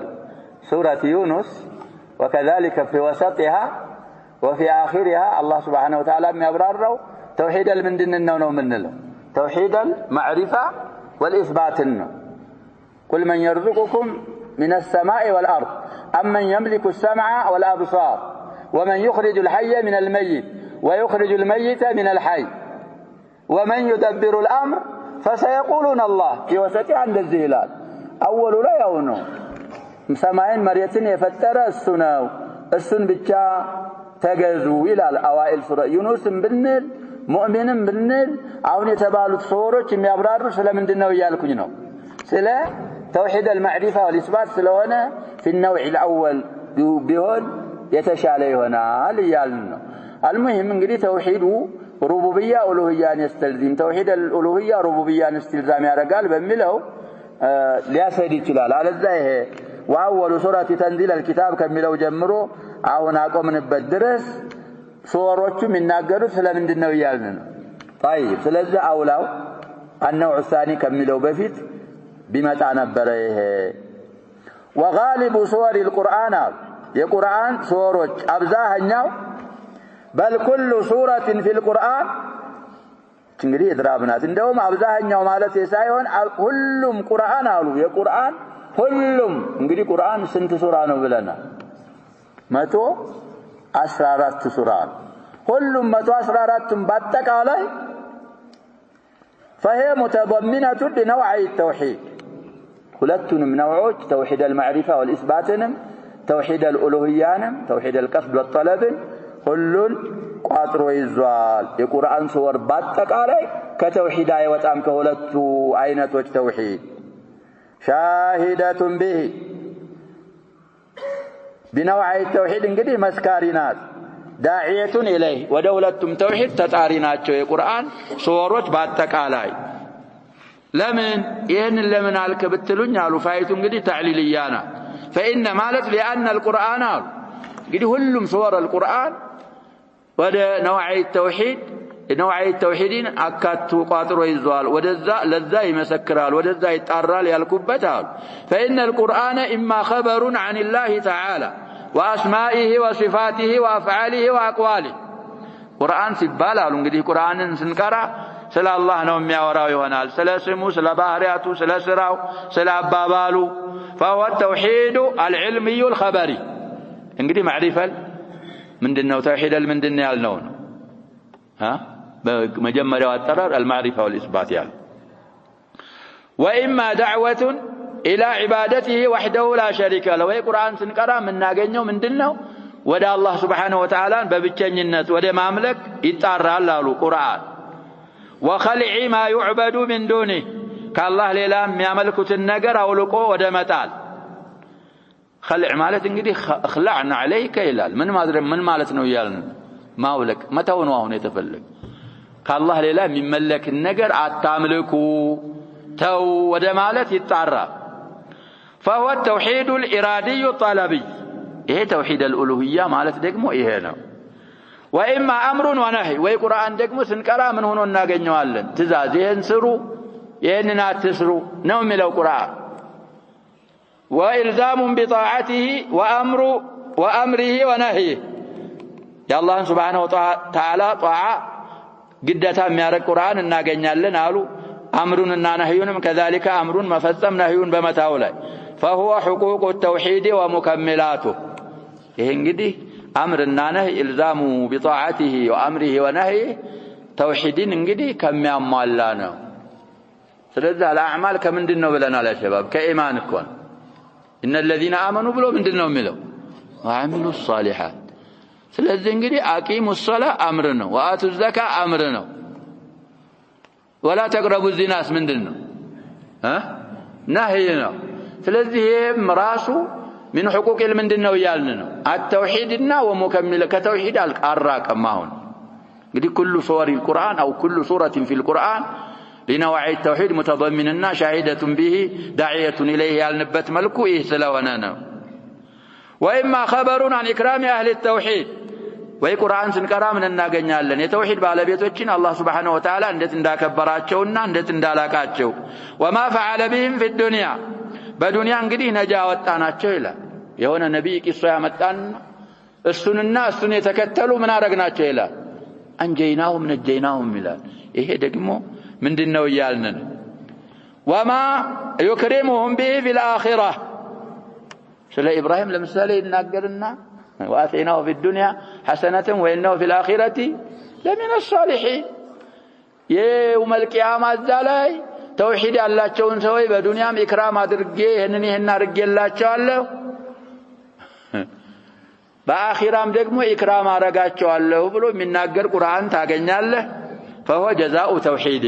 سوره يونس وكذلك في وسطها وفي اخرها الله سبحانه وتعالى የሚያብራራው توحيد المندننا ነው ምንለው توحيد المعرفه والاثبات ነው قل من يرزقكم من السماء والارض امن يملك السمع والابصار ومن يخرج الحي من الميت ويخرج الميت من الحي ومن يدبر الامر فسيقولون الله في وسط عند الزهلال اول لا يونو سماين مريتين የፈጠረ እሱ ነው እሱን ብቻ ተገዙ ይላል አዋኢል ሱራ ዩኑስም ብንል ሙእሚንም ብንል አሁን የተባሉት ሱሮች የሚያብራሩ ስለምንድነው ይያልኩኝ ነው ስለ توحيد المعرفه والاثبات ስለሆነ في النوع الاول ቢሆን የተሻለ ይሆናል ይያልን ነው المهم እንግዲህ توحيد ربوبيه الوهيه يستلزم توحيد الالوهيه ربوبيه استلزام ያደርጋል በሚለው ሊያሰድ ይችላል አለዛ ይሄ واول سوره تنزيل الكتاب ከሚለው ጀምሮ አሁን አቆምንበት ድረስ ሱሮቹ የሚናገሩት ስለምንድነው ይያልን ነው طيب ስለዚህ አውላው النوع الثاني ከሚለው በፊት ቢመጣ ነበር ይሄ وغالب سور القرآن የቁርአን ሱሮች አብዛኛው بل كل سورة في القرآن እንግዲህ እድራብናት እንደውም አብዛኛው ማለት ሳይሆን ሁሉም ቁርአን አሉ የቁርአን ሁሉም እንግዲህ ቁርአን ስንት ሱራ ነው ብለናል 114 ሱራ ሁሉም 114ም በአጠቃላይ فهي متضمنة لنوع التوحيد ሁለቱንም ነውዖች توحيد المعرفة والإثباتንም توحيد الألوهيانም توحيد القصد والطلب ሁሉን ቋጥሮ ይዟል የቁርአን ሱር በአጠቃላይ ከተውሂድ አይወጣም ከሁለቱ አይነቶች ተውሂድ شاهدة به بنوع التوحيد እንግዲህ መስካሪ ናት داعية إليه ودولتم توحيد تطاريناچو የቁርአን ሱሮች በአጠቃላይ ለምን ይሄን ለምን አልከ ብትሉኝ አሉ ፋይቱ እንግዲህ ተዕሊልያና فإن ማለት لأن القرآن እንግዲህ ሁሉም ሱወር القرآن ወደ نوع التوحيدين አካቱ ቋጥሮ ይዟል ወደዛ ለዛ ይመሰክራል ወደዛ ይጣራል ያልኩበታል فإن القرآن إما خبر عن الله تعالى وأسمائه وصفاته وأفعاله وأقواله قرآن ሲባል አሉ እንግዲህ ቁርአንን ስንቀራ ስለ አላህ ነው የሚያወራው ይሆናል ስለ ስሙ ስለ ባህሪያቱ ስለ ስራው ስለ አባባሉ فهو التوحيد العلمي الخبري እንግዲህ ማዕሪፈል ምንድነው ተውሂድ ምንድነው ያልነው ነው በመጀመሪያው አጠራር المعرفة والإثبات ያል وإما دعوة إلى عبادته وحده لا شريك له وقرآن سنقرأ مناገኘው ምንድነው ወደ አላህ Subhanahu Wa Ta'ala በብቸኝነት ወደ ማምለክ ይጣራል አሉ ቁርአን وخلع ما يعبد من دونه ከአላህ ሌላ የሚያመልኩትን ነገር አውልቆ ወደ መጣል خلع ማለት እንግዲህ اخلعنا عليك ይላል ምን ማለት ነው ይላል ማውለክ መተው ነው አሁን የተፈለገ ከአላህ ሌላ የሚመለክ ነገር አታምልኩ ተው ወደ ማለት ይጣራል فهو التوحيد الإرادي الطلبي ይሄ توحيد الألوهية ማለት ደግሞ ይሄ ነው وإما أمر ونهي وقرآن ደግሞ ስንቀራ ምን ሆኖ እናገኘዋለን ትእዛዝ ይሄን ስሩ ይሄንን አትስሩ ነው የሚለው ቁርአን وإلزام بطاعته وأمره ونهيه يا الله سبحانه وتعالى طاعة ግዴታ የሚያረግ ቁርአን እናገኛለን አሉ አምሩንና ነህዩንም كذلك أمر مفጸም ነህዩን በመታው ላይ فهو حقوق التوحيد ومكملاته ይሄ እንግዲህ አምርና ነህይ ኢልዛሙ بطاعته وامره ونهيه ተውሂድን እንግዲህ ከሚያሟላ ነው ስለዚህ አልአዕማል ከምንድነው ብለናል ያ ሸባብ ከኢማን እኮ ان الذين امنوا ብሎ ምንድነው የሚለው وعملوا الصالحات ስለዚህ እንግዲህ አቂሙ الصلاه አምር ነው ወአቱ الزكاه አምር ነው ولا تقربوا الزنا ምንድነው ነህይ ነው ስለዚህ ይሄም ራሱ من حقوق ምንድነው ያልን ነው التوحيدنا ومكمل كتوحيد አልቃራቀም አሁን እንግዲህ كل صور القرآن أو كل سورة في القرآن لنوعي التوحيد متضمننا شاهدة به داعية إليه ያልንበት መልኩ ይህ ስለሆነ ነው وإما خبر عن إكرام أهل التوحيد ወይ ቁርአን ስንቀራ ምን እናገኛለን የተውሂድ ባለቤቶችን አላህ Subhanahu Wa Ta'ala እንዴት እንዳከበራቸውና እንዴት እንዳላቃቸው وما فعل بهم في الدنيا በዱንያ እንግዲህ ነጃ ወጣናቸው ይላል የሆነ ነብይ ቂሷ ያመጣን እሱንና እሱን የተከተሉ ምን አረግናቸው ይላል አንጀይናሁም ነጀይናሁም ይላል ይሄ ደግሞ ምንድነው ይያልን وما يكرمهم به في الآخرة ስለ ኢብራሂም ለምሳሌ ይናገርና وآتيناه في الدنيا حسنة وإنه في الآخرة لمن الصالحين يوم القيامة الزلاي توحيد ያላቸውን ሰዎች በዱንያም ኢክራም አድርጌ ይሄን አድርጌላቸዋለሁ በአኺራም ደግሞ ኢክራም አረጋቸዋለሁ ብሎ የሚናገር ቁርአን ታገኛለህ فهو جزاء توحيد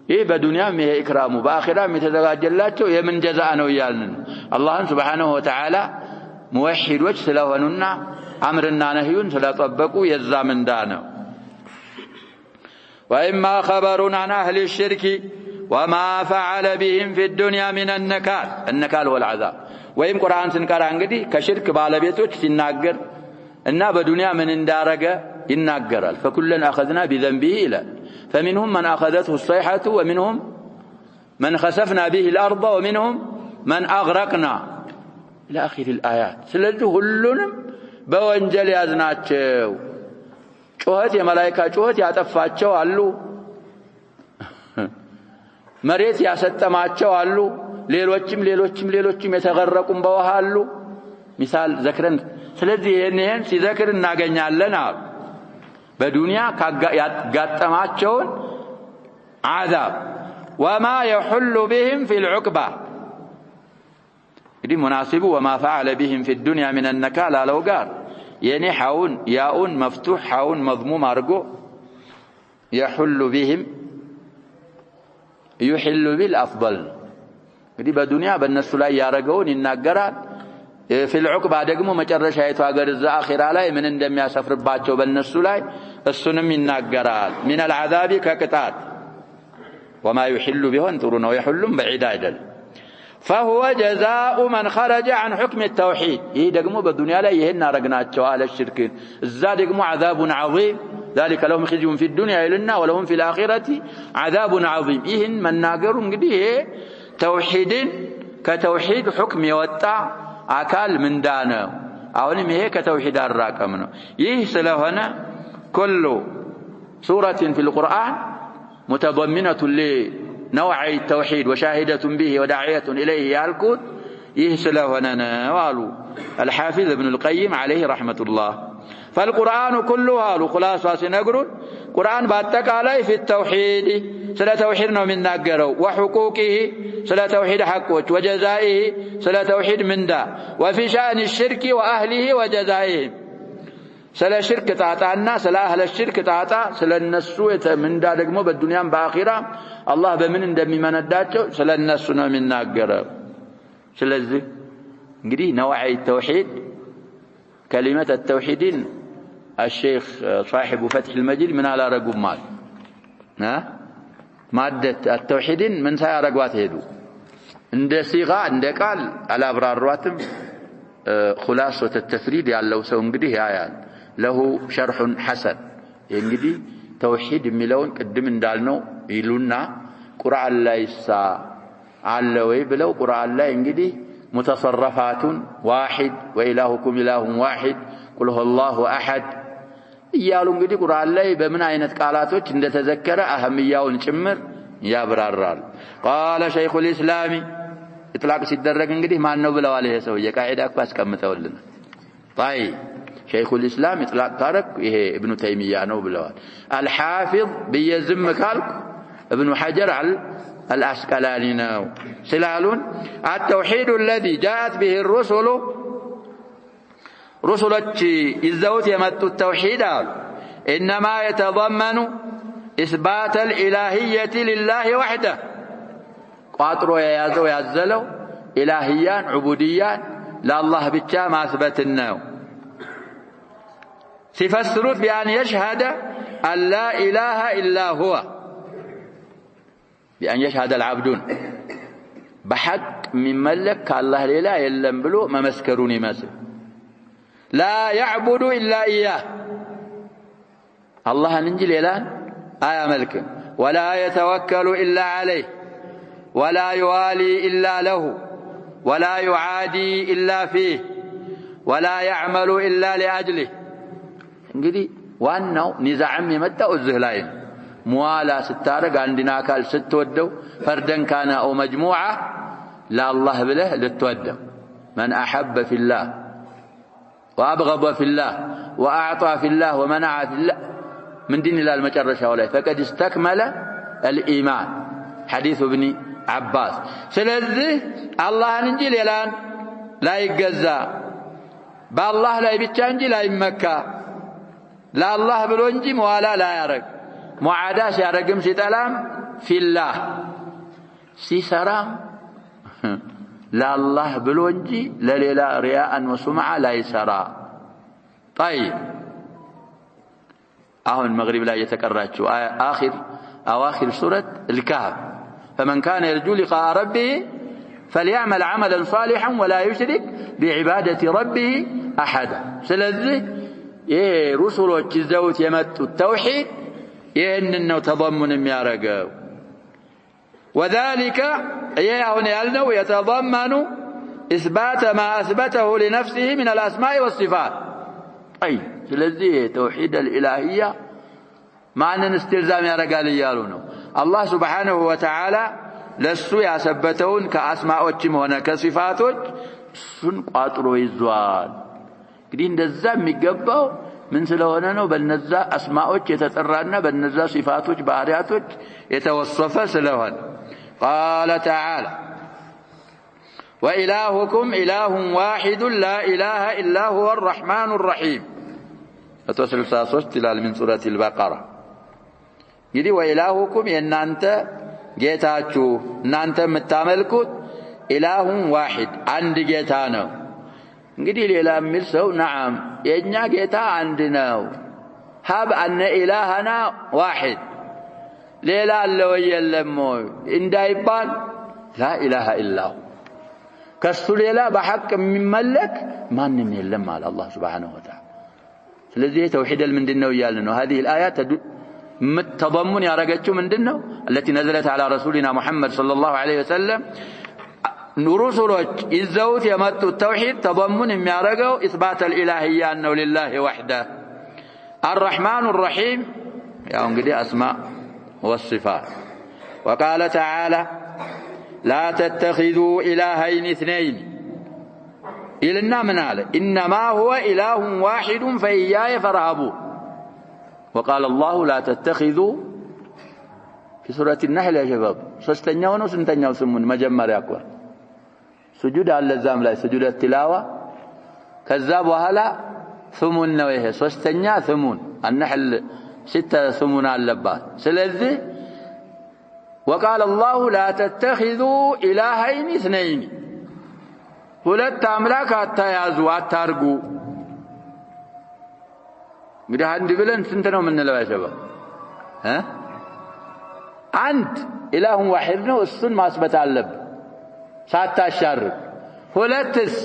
ይሄ በዱንያም ይሄ ኢክራሙ በአኺራም የተዘጋጀላቸው የምን ጀዛአ ነው ይያልን አላህን Subhanahu Wa Ta'ala ሙወሂዶች ስለሆኑና አምርና ነህዩን ስለጠበቁ የዛ ምንዳ ነው وإما خبر عن أهل الشرك وما فعل بهم في الدنيا من النكال والعذاب ወይም ቁርአን ስንቀራ እንግዲህ ከሽርክ ባለቤቶች ሲናገር እና በዱንያ ምን እንዳረገ ይናገራል فكلن أخذنا بذنبه إلى فمنهم من أخذته الصيحة ومنهم من خسفنا به الأرض ومنهم من أغرقنا إلى آخر الآيات ስለዚህ ሁሉንም በወንጀል ያዝናቸው ጩኸት የመላእክት ጩኸት ያጠፋቸው አሉ መሬት ያሰጠማቸው አሉ ሌሎችም የተገረቁም በውሃ አሉ ሚሳል ዘክረን ስለዚህ ይሄን ሲዘክር እናገኛለን አሉ በዱንያ ያጋጠማቸውን عذاب وما يحل بهم في العقبة دي مناسب وما فعل بهم في الدنيا من النكال لو قال يعني حاون ياء مفتوح حاون مضموم أرجو يحل بهم يحل بالأفضل دي بالدنيا بالناس لا يارجون النجارات في العقبة دقمو مجرش هيتو أجر الآخرة عليه من عندما يسافر باتشو بالناس لا السنم النجارات من العذاب كقطات وما يحل به انظرون ويحلون بعيد أجل فهو جزاء من خرج عن حكم التوحيد يدقمو بالدنيا لا يهن رجناتشو على الشرك الزادقمو عذاب عظيم ذلك لهم خزي في الدنيا إلنا ولهم في الآخرة عذاب عظيم يهن من ناقرون قديه توحيد كتوحيد حكم يوتع أكال من دانا أولم هي كتوحيد الراكمنا يهسل هنا كل سورة في القرآن متضمنة لنوع التوحيد وشاهدة به وداعية إليه يالكود يهسل هنا نوالو الحافظ ابن القيم عليه رحمة الله فالقرآن كلها خلاصة سنقرون قرآن باتك عليه في التوحيد سلا توحيدنا من ناقروا وحقوقه سلا توحيد حقوق وجزائه سلا توحيد من دا وفي شأن الشرك وأهله وجزائهم سلا شرك تعطانا سلا أهل الشرك تعطا سلا النسوة من دا لقمو بالدنيا بآخرة الله بمن اندمي من الداتو سلا النسوة من ناقروا سلا الزي نقري نوعي التوحيد كلمة التوحيدين الشيخ صاحب فتح المجيد من على رقم مال مادة التوحيدين من سايا رقوات هيدو عند صيغة عند قال على أبرار رواتم خلاصة التفريد يعني لو سونقديه آيات له شرح حسن ينقدي توحيد ملون قدم اندالنو يلونا قرآن الله يسا علوي بلو قرآن الله ينقدي متصرفات واحد وإلهكم إله واحد قل هو الله أحد እያሉ እንግዲህ ቁርአን ላይ በምን አይነት ቃላቶች እንደተዘከረ አህምያውን ጭምር ያብራራል قال شيخ الإسلام اطلاق ሲደረግ እንግዲህ ማን ነው ብለዋል ይሄ ሰው የቃዒዳ እኮ አስቀምጠውልና طيب شيخ الاسلام اطلاق ታረክ ይሄ ابن تيميه ነው ብለዋል الحافظ بيزم ካልኩ ابن حجر العسقلاني ነው ስላሉን التوحيد الذي جاءت به الرسل رسلك يزوت يمتوا التوحيد انما يتضمن اثبات الالهيه لله وحده ቋጥሮ የያዘው ያዘለው ኢላሂያን ዑቡዲያን ለአላህ ብቻ ማስበትን ነው ሲፈስሩት ቢአን يشهد أن لا إله إلا هو بأن يشهد العبدون بحق من ملك الله لا يلم بلو ممسكرون يمسك لا يعبد إلا إياه الله ننجي ليلان آية ملك ولا يتوكل إلا عليه ولا يوالي إلا له ولا يعادي إلا فيه ولا يعمل إلا لأجله እንግዲህ ዋናው ኒዛዕም የመጣው እዚህ ላይ ሙዋላ ስታረግ አንድና አካል ስትወደው ፈርደን ካና او مجموعه ለአላህ ብለህ ልትወደው من احب في الله وابغض في الله واعطى في الله ومنع في الله من دين الى المጨረሻው ላይ فقد استكمل الايمان حديث ابن عباس ስለዚህ አላህን እንጂ ሌላን ላይ ይገዛ በአላህ ላይ ብቻ እንጂ ላይ መካ لا الله ብሎ እንጂ መዋላ ላይ ያረግ ሙዓዳስ ያረግም ሲጠላም ፊላህ ሲሰራም لا الله ብሎ እንጂ ለሌላ ሪያአን ወሱምዓ ላይ ሰራ طيب አሁን መግሪብ ላይ የተቀራችው اواخر سوره الكهف فمن كان يرجو لقاء ربه فليعمل عملا صالحا ولا يشرك بعباده ربه احدا ስለዚህ رسولك يزوت يمت التوحيد إنه تضمن የሚያረገው وذلك هنا يالنو يتضمن إثبات ما أثبته لنفسه من الأسماء والصفات أي ስለዚህ توحيد الإلهية معنى استلزام ያረጋል እያሉ ነው الله سبحانه وتعالى ለሱ ያሰበተውን ከአስማዎችም ሆነ ከሲፋቶች እሱን ቋጥሮ ይዟል እንግዲህ እንደዛ የሚገባው ምን ስለሆነ ነው በእነዛ አስማዎች የተጠራና በእነዛ ሲፋቶች ባህሪያቶች የተወሰፈ ስለሆነ قال تعالى وإلهكم إله واحد لا إله إلا هو الرحمن الرحيم فتوصل 33 إلى من سورة البقرة يدي وإلهكم የናንተ ጌታችሁ እናንተ የምታመልኩት إله واحد አንድ ጌታ ነው እንግዲህ ሌላ የሚል ሰው نعم የኛ ጌታ አንድ ነው ሀብ አነ ኢላሃና ዋሂድ ሌላ አለ ወይ የለም እንዳይባል لا إله إلا هو ከሱ ሌላ በሐቅ የሚመለክ ማንም የለም አለ አላህ Subhanahu Wa Ta'ala ስለዚህ ተውሂድ ምንድነው ይያል ነው هذه الآيات متضمن ያረጋችሁ ምንድነው التي نزلت على رسولنا محمد صلى الله عليه وسلم رسولك يزوت يمتوا التوحيد تضمن የሚያረጋው إثبات الإلهية أنه لله وحده الرحمن الرحيم ያው እንግዲህ أسماء والصفات وقال تعالى لا تتخذوا إلهين اثنين إلنا من على إنما هو إله واحد فإياي فارهبون وقال الله لا تتخذوا في سورة النحل يا شباب ሶስተኛው ነው ስንተኛው ስሙን መጀመሪያ አቋ سجود على الزام ላይ سجود التلاوة ከዛ በኋላ ثمون ነው ይሄ ሶስተኛ ثمون النحل 6 ثمون አለባት ስለዚህ وقال الله لا تتخذوا إلهين اثنين ሁለት አምላክ አታያዙ አታርጉ እንግዲህ አንድ ብለን ስንት ነው የምንለው ያሸባ አንድ ኢላሁ ዋሂድ ነው እሱን ማስበት አለብን ሳታሻርክ ሁለትስ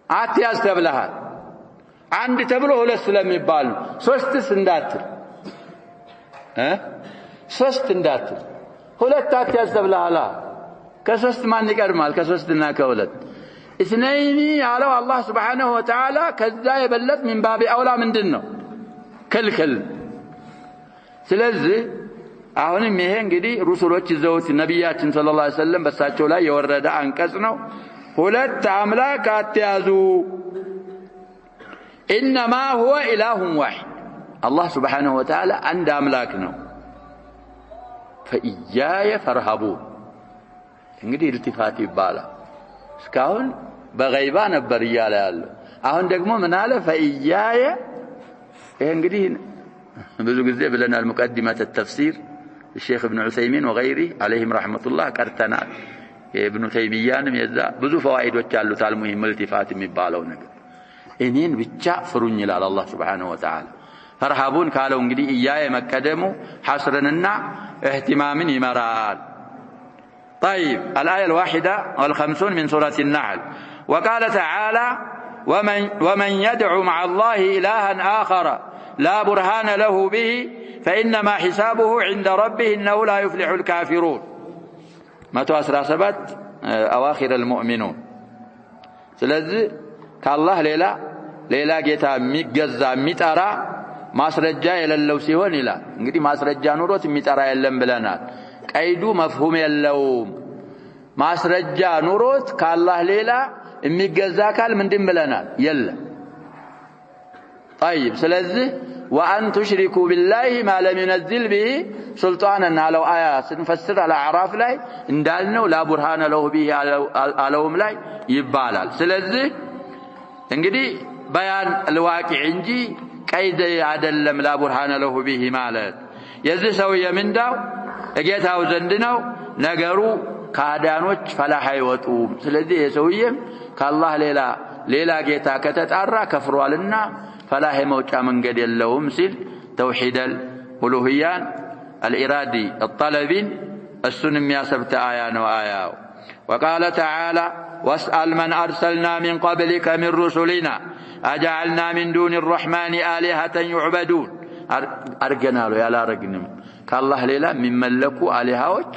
አትያዝ ተብለሃል አንድ ተብሎ ሁለት ስለሚባል ሶስትስ እንዳትል ሶስት እንዳትል ሁለት አትያዝ ተብለሃል ከሶስት ማን ይቀርማል ከሶስትና ከሁለት اثنين على الله سبحانه وتعالى كذا يبلغ من باب اولى ምንድነው ክልክል ስለዚህ አሁንም ይሄ እንግዲህ ሩሱሎች ይዘውት ነብያችን ሰለላሁ ዐለይሂ ወሰለም በሳቸው ላይ የወረደ አንቀጽ ነው። ሁለት አምላክ አትያዙ ኢንማ ሁወ ኢላሁን ዋሂድ አላህ ሱብሓነሁ ወተዓላ አንድ አምላክ ነው። ፈኢያየ ፈርሀቡን እንግዲህ ኢልቲፋት ይባላል። እስካሁን በገይባ ነበር እያለ ያለው አሁን ደግሞ ምን አለ? ፈኢያየ ይሄ እንግዲህ ብዙ ጊዜ ብለናል። ሙቀዲመት ተፍሲር الشيخ ابن عثيمين وغيره عليهم رحمة الله قرتنا ابن تيمية يዛ ብዙ ፈዋኢዶች አሉት። አልሙሂም ኢልቲፋት የሚባለው ነገር እኔን ብቻ ፍሩኝ ይላል አላህ Subhanahu Wa Ta'ala። ፈርሃቡን ካለው እንግዲህ ኢያየ መቀደሙ ሐስርንና اهتمامን ይመራል። طيب الآية 51 من سورة النحل وقال تعالى ومن يدعو مع الله إلها آخر لا برهان له به فإنما حسابه عند ربه إنه لا يفلح الكافرون 117 أواخر المؤمنون ስለዚህ ከአላህ ሌላ ጌታ የሚገዛ የሚጠራ ማስረጃ የሌለው ሲሆን ይላል። እንግዲህ ማስረጃ ኑሮት የሚጠራ የለም ብለናል። ቀይዱ መፍሁም የለውም። ማስረጃ ኑሮት ከአላህ ሌላ የሚገዛ ካል ምንድን ብለናል? የለም። طيب ስለዚህ وأن تشركوا بالله ما لم ينزل به سلطانا على آيات سنفسر على أعراف لا እንዳልነው لا برهان له به علوم ላይ ይባላል። ስለዚህ እንግዲህ በያን الواقع እንጂ ቀይድ አይደለም لا برهان له به ማለት የዚህ ሰው የምንዳው ጌታው ዘንድ ነው። ነገሩ ካዳኖች ፈላህ አይወጡም። ስለዚህ የሰውየም ከአላህ ሌላ ጌታ ከተጣራ ከፍሯልና ፈላህ መውጫ መንገድ የለውም ሲል ተውሂድ الالوهيان الارادي الطلبين እሱን የሚያሰብተ አያ ነው አያው። وقال تعالى واسأل من أرسلنا من قبلك من رسلنا أجعلنا من دون الرحمن آلهة يعبدون أرجنا له يلا رجنم كالله ليلا من ملكوا آلهاوች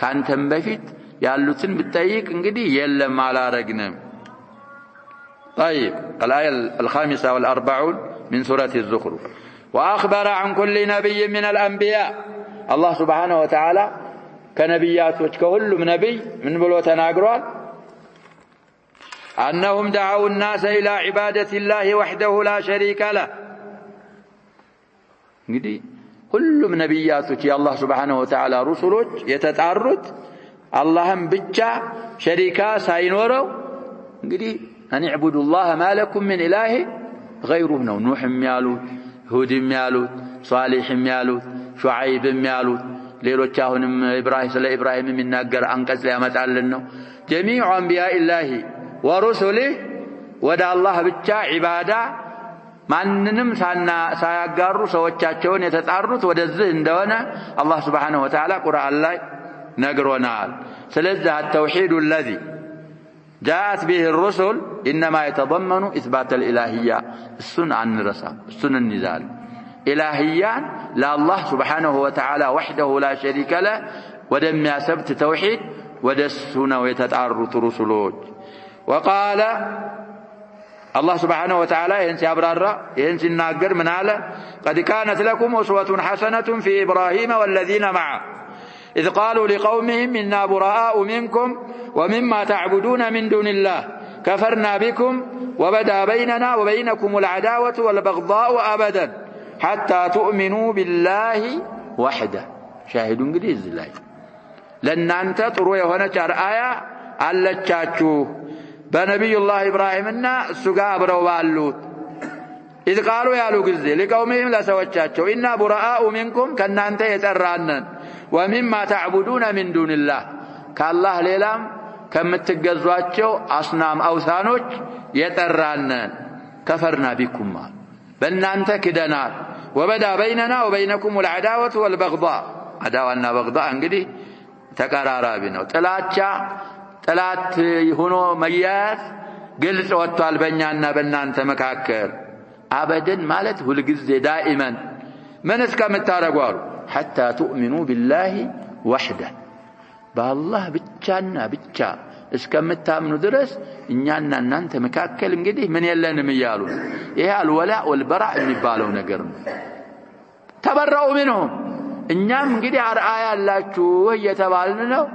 ካንተም በፊት ያሉትን ብትጠይቅ እንግዲህ የለም አላረግንም። طيب الآية 45 من سورة الزخرف وأخبر عن كل نبي من الأنبياء الله سبحانه وتعالى كنبياتوች ከሁሉም ነብይ ምን ብሎ ተናግሯል? أنهم دعوا الناس إلى عبادة الله وحده لا شريك له እንግዲህ ሁሉም ነብያቶች የአላህ Subhanahu Wa Ta'ala ሩሱሎች የተጣሩት አላህን ብቻ ሸሪካ ሳይኖረው እንግዲህ أن اعبدوا الله ما لكم من إله غيره ነው። ኑህም ያሉት ሁድም ያሉት ሷሊህም ያሉት ሹዓይብም ያሉት ሌሎች አሁንም ኢብራሂም የሚናገር አንቀጽ ያመጣልን ነው። جميع أنبياء الله ورسله ወደ አላህ ብቻ ዒባዳ ማንንም ሳያጋሩ ሰዎቻቸውን የተጣሩት ወደዚህ እንደሆነ አላህ Subhanahu Wa Ta'ala ቁርአን ላይ ነግሮናል። ስለዚህ التوحيد الذي جاءت به الرسل إنما يتضمن إثبات الإلهية السنة عن الرسل السنة النزال إلهيان لا الله سبحانه وتعالى وحده لا شريك له ودم يسبت توحيد ودسنا ويتتعرض رسلوج. وقال الله سبحانه وتعالى ينسي أبرار ينسي الناقر من على قد كانت لكم أسوة حسنة في إبراهيم والذين معه إذ قالوا لقومهم إنا براء منكم ومما تعبدون من دون الله كفرنا بكم وبدا بيننا وبينكم العداوة والبغضاء أبدا حتى تؤمنوا بالله وحده. شاهدون قديز الله لأن أنت تروي هنا آية على التشاتشو بنبي الله إبراهيم السقاب روالوت إذ قالوا يا لوكزي لقومهم لا سوتشاتشو إنا براء منكم كنا أنت يترانن ومما تعبدون من دون الله كالله ليلام ከምትገዟቸው አስናም አውሳኖች የጠራነን كفرنا بكم በእናንተ ክደናል وبدا بيننا وبينكم العداوة والبغضاء عداوة بغضاء እንግዲህ ተቀራራቢ ነው። ጥላት ሆኖ መያዝ ግልጽ ወጥቷል በእኛና በእናንተ መካከል። አበደን ማለት ሁሉ ጊዜ ዳኢመን ምን እስከምታረጉ አሉ حتى تؤمنوا بالله وحده بالله ብቻና ብቻ እስከምታምኑ ድረስ እኛና እናንተ መካከል እንግዲህ ምን የለንም ይያሉ። ይሄ አልወላ ወልበራ የሚባለው ነገር ነው። ተበራው منهم እኛም እንግዲህ አርአያ ያላችሁ እየተባልን ነው።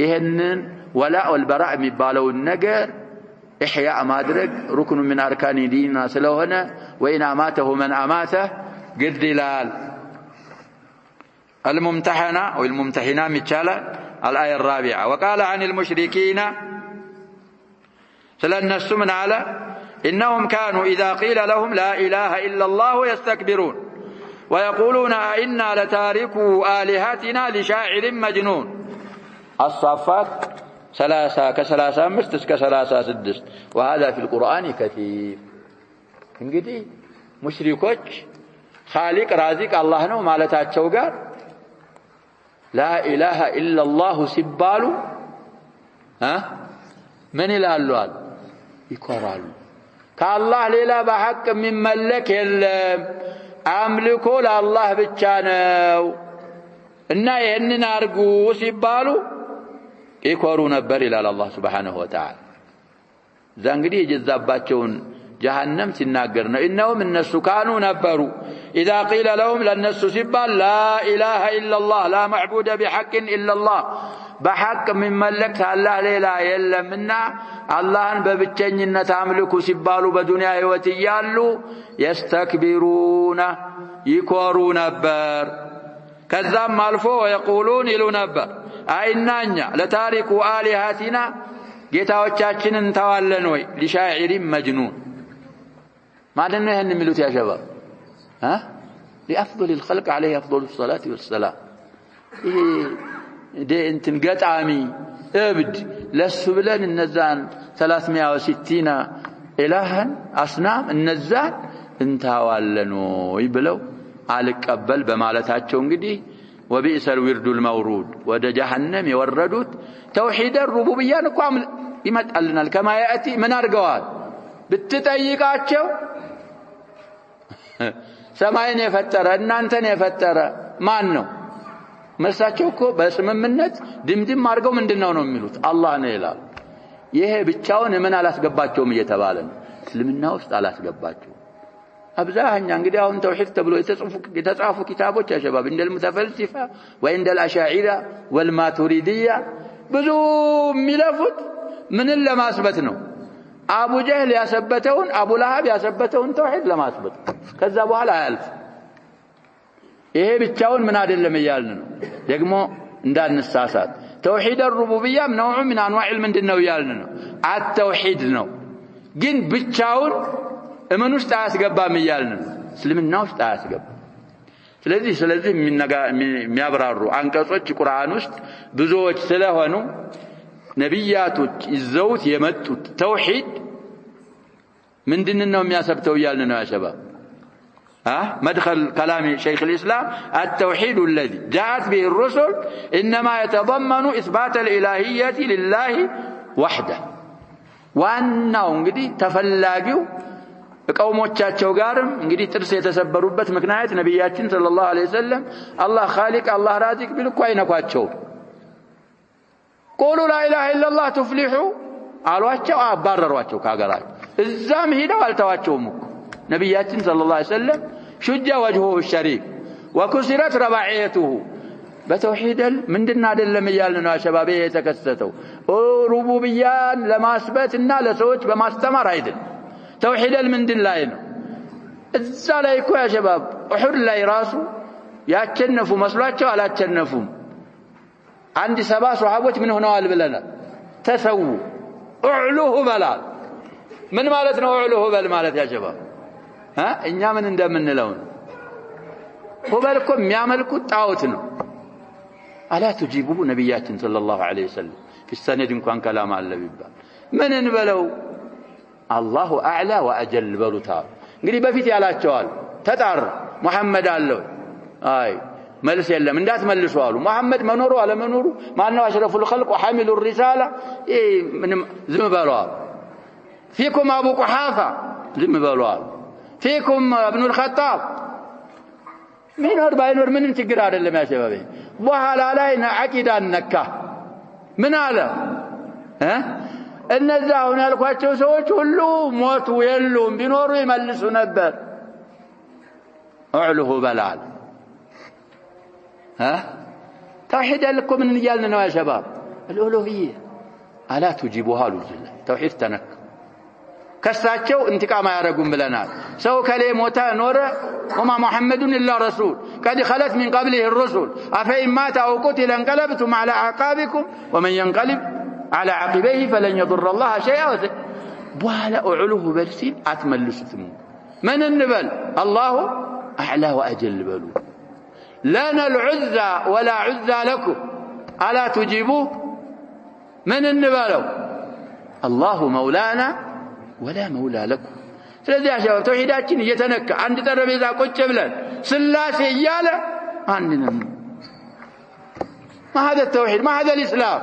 ይሄንን ወላ ወልበራ የሚባለውን ነገር ኢህያ ማድረግ ሩክኑ ምን አርካኒ ዲንና ስለሆነ ወኢን አማተሁ መን አማተ ግድ ይላል። الممتحنة والممتحنة مثالا الآية الرابعة وقال عن المشركين سلنا السمن على إنهم كانوا إذا قيل لهم لا إله إلا الله يستكبرون ويقولون إنا لتاركوا آلهتنا لشاعر مجنون. الصفات 3 كثلاثة 6 وهذا في القرآن كثير. እንግዲህ ሙሽሪኮች خالق رازق الله ነው ማለታቸው ጋር لا إله إلا الله ሲባሉ ምን ይላሉ? ይኮራሉ። ከአላህ ሌላ በሐቅ የሚመለክ የለም፣ አምልኮ ለአላህ ብቻ ነው እና ይህንን አርጉ ሲባሉ ይኮሩ ነበር ይላል አላህ Subhanahu Wa Ta'ala። እዛ እንግዲህ የጀዛባቸውን جهنم تناقرنا إنهم الناس كانوا نبروا إذا قيل لهم للناس سبا لا إله إلا الله لا معبود بحق إلا الله بحق من ملك الله لا يلا منا الله ببتشن تعملك سبالوا بدنيا وتيالو يستكبرون يكورون نبر كذاب مالفو ويقولون إلو نبر أئننا لتاركوا آلهاتنا ጌታዎቻችንን እንተዋለን ወይ لشاعر مجنون ما دنا هن ملوت يا شباب لأفضل الخلق عليه أفضل الصلاة والسلام دي انت قطعمي ابد لسبلن النزان 360 إلها أصنام النزان انتوالن ويبلو አልቀበል በማለታቸው እንግዲህ وبئس الورد المورود ወደ جهنم يوردوت توحيد الربوبيه እንኳን ይመጣልናል كما ياتي من አርገዋል ብትጠይቃቸው ሰማይን የፈጠረ እናንተን የፈጠረ ማን ነው መልሳቸው እኮ በስምምነት ድምድም አርገው ምንድነው ነው የሚሉት አላህ ነው ይላል። ይሄ ብቻውን ምን አላስገባቸውም እየተባለ ነው እስልምና ውስጥ አላስገባቸው። አብዛኛ እንግዲህ አሁን ተውሂድ ተብሎ የተጻፉ ኪታቦች يا شباب እንደል ሙተፈልሲፋ ወይ እንደል አሻዒራ ወልማቱሪዲያ ብዙ ሚለፉት ምንን ለማስበት ነው አቡ ጀህል ያሰበተውን አቡ ለሃብ ያሰበተውን ተውሂድ ለማስበት ከዛ በኋላ አያልፍ። ይሄ ብቻውን ምን አይደለም ይያልን ነው ደግሞ እንዳንሳሳት ተውሂድ الربوبيه نوع من انواع ምንድነው ይያልን ነው አተውሂድ ነው ግን ብቻውን እመን ውስጥ አያስገባም ይያልን ነው እስልምና ውስጥ አያስገባም። ስለዚህ የሚያብራሩ አንቀጾች ቁርአን ውስጥ ብዙዎች ስለሆኑ ነብያቶች ይዘውት የመጡት ተውሂድ ምንድነው የሚያሰብተው ይያልን ነው يا شباب مدخل كلام شيخ الإسلام التوحيد الذي جاءت به الرسل إنما يتضمن إثبات الإلهية لله وحده وأنه እንግዲህ ተፈላጊው قومዎቻቸው ጋርም እንግዲህ ጥርስ የተሰበሩበት ምክንያት ነብያችን ሰለላሁ ዐለይሂ ወሰለም አላህ خالق አላህ ራዚቅ ቢልኩ አይነኳቸው قولوا لا إله إلا الله تفلحوا አሏቸው አባረሯቸው ከሀገራቸው እዛም ሄደው አልተዋቸውም እኮ ነብያችን ሰለላሁ ዐለይሂ ወሰለም شج وجهه الشريف وكسرت رباعيته በተውሂድ ምንድነው አይደለም ይያልን ነው አሸባቤ የተከሰተው ሩቡብያን ለማስበትና ለሰዎች በማስተማር አይደል توحيد المندن ላይ ነው እዛ ላይ እኮ يا شباب እሁድ ላይ ራሱ ያቸነፉ መስሏቸው አላቸነፉም አንድ 7 ሱሐቦች ምን ሆነዋል ብለናል ተሰው اعلوه بلال ምን ማለት ነው اعلوه بل ማለት يا شباب እኛ ምን እንደምንለው ሁበል እኮ የሚያመልኩት ጣዖት ነው አላ تجيبوا ነብያችን ሰለላሁ ዐለይሂ ወሰለም في السند እንኳን كلام አለ ቢባል ምን እንበለው الله اعلى واجل بلوتا እንግዲህ በፊት ያላቸዋል ተጣር መሐመድ አለው አይ መልስ የለም እንዳትመልሱ አሉ መሐመድ መኖሩ አለ መኖሩ ማነው አሽረፉ الخلق وحامل الرساله ምንም ዝም በለዋል فيكم ابو قحافه ዝም በለዋል فيكم ابن الخطاب ምን ወር ባይኖር ምንም ችግር አይደለም يا شباب በኋላ ላይ አቂዳ ነካ ምን አለ እነዛ አሁን ያልኳቸው ሰዎች ሁሉ ሞቱ የሉም ቢኖሩ ይመልሱ ነበር اعلوه بلال ها توحيد لكم من يالنا يا شباب الألوهية ألا تجيبوها لله توحيد تنك كساتشو انتقام يارقون بلنا سو كلي موتا نورا وما محمد إلا رسول قد خلت من قبله الرسل أفإن مات أو قتل انقلبتم على أعقابكم ومن ينقلب على عقبيه فلن يضر الله شيئا بوالا أعلوه برسين أتملستم من النبل الله أعلى وأجل بلو لنا العزة ولا عزة لكم ألا تجيبوه من النبل الله مولانا ولا مولى لكم ስለዚህ አሻው ተውሂዳችን እየተነካ አንድ ጠረጴዛ ቁጭ ብለን ስላሴ እያለ አንነን ما هذا التوحيد ما هذا الإسلام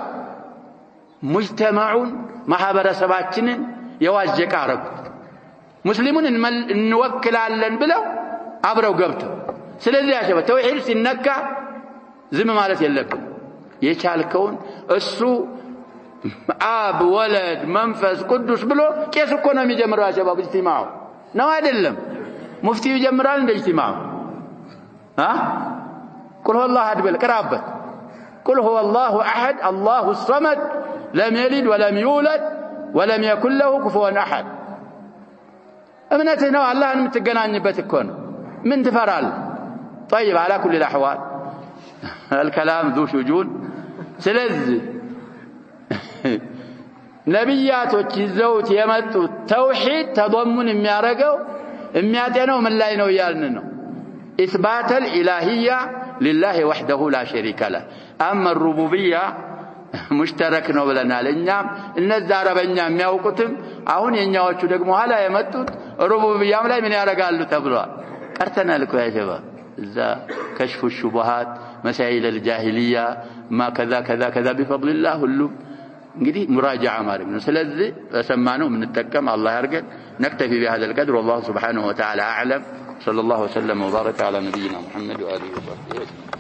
مجتمعون ማህበረሰባችንን የዋጀቀ አረጉት ሙስሊሙን እንወክላለን ብለው አብረው ገብተው ስለዚህ አሻው ተውሂድ ሲነካ ዝም ማለት የለብን የቻልከውን እሱ አብ ወለድ መንፈስ ቅዱስ ብሎ ቄስ እኮ ነው የሚጀምረው ያ ሸባብ እጅቲማው ነው አይደለም ሙፍቲው ይጀምራል እንደ እጅቲማው ቁል ሁወ አላሁ አሐድ በል ቅራበት ቁል ሁወ አላሁ አሐድ አላሁ الصمد لم يلد ولم يولد ولم يكن له كفوا احد እምነትህ ነው አላህን የምትገናኝበት እኮ ነው ምን ትፈራለህ طيب على كل الاحوال الكلام ذو شجون ስለዚህ ነብያቶች ይዘውት የመጡት ተውሂድ ተضمن የሚያረጋው የሚያጤነው ምን ላይ ነው ያልን ነው اثبات الالهيه لله وحده لا شريك له اما الربوبيه مشترك ነው ብለናል እኛም እነዛ አረበኛ የሚያውቁትም አሁን የኛዎቹ ደግሞ ኋላ የመጡት ሩቡብያም ላይ ምን ያረጋሉ ተብሏል ቀርተናል እኮ ያጀባ እዛ كشف الشبهات مسائل الجاهليه ما كذا كذا كذا بفضل الله ሁሉም እንግዲህ ሙራጃዓ ማድረግ ነው ስለዚህ በሰማነው እንጠቀም አላህ ያርገን نكتفي بهذا القدر والله سبحانه وتعالى اعلم صلى الله وسلم وبارك على نبينا محمد واله وصحبه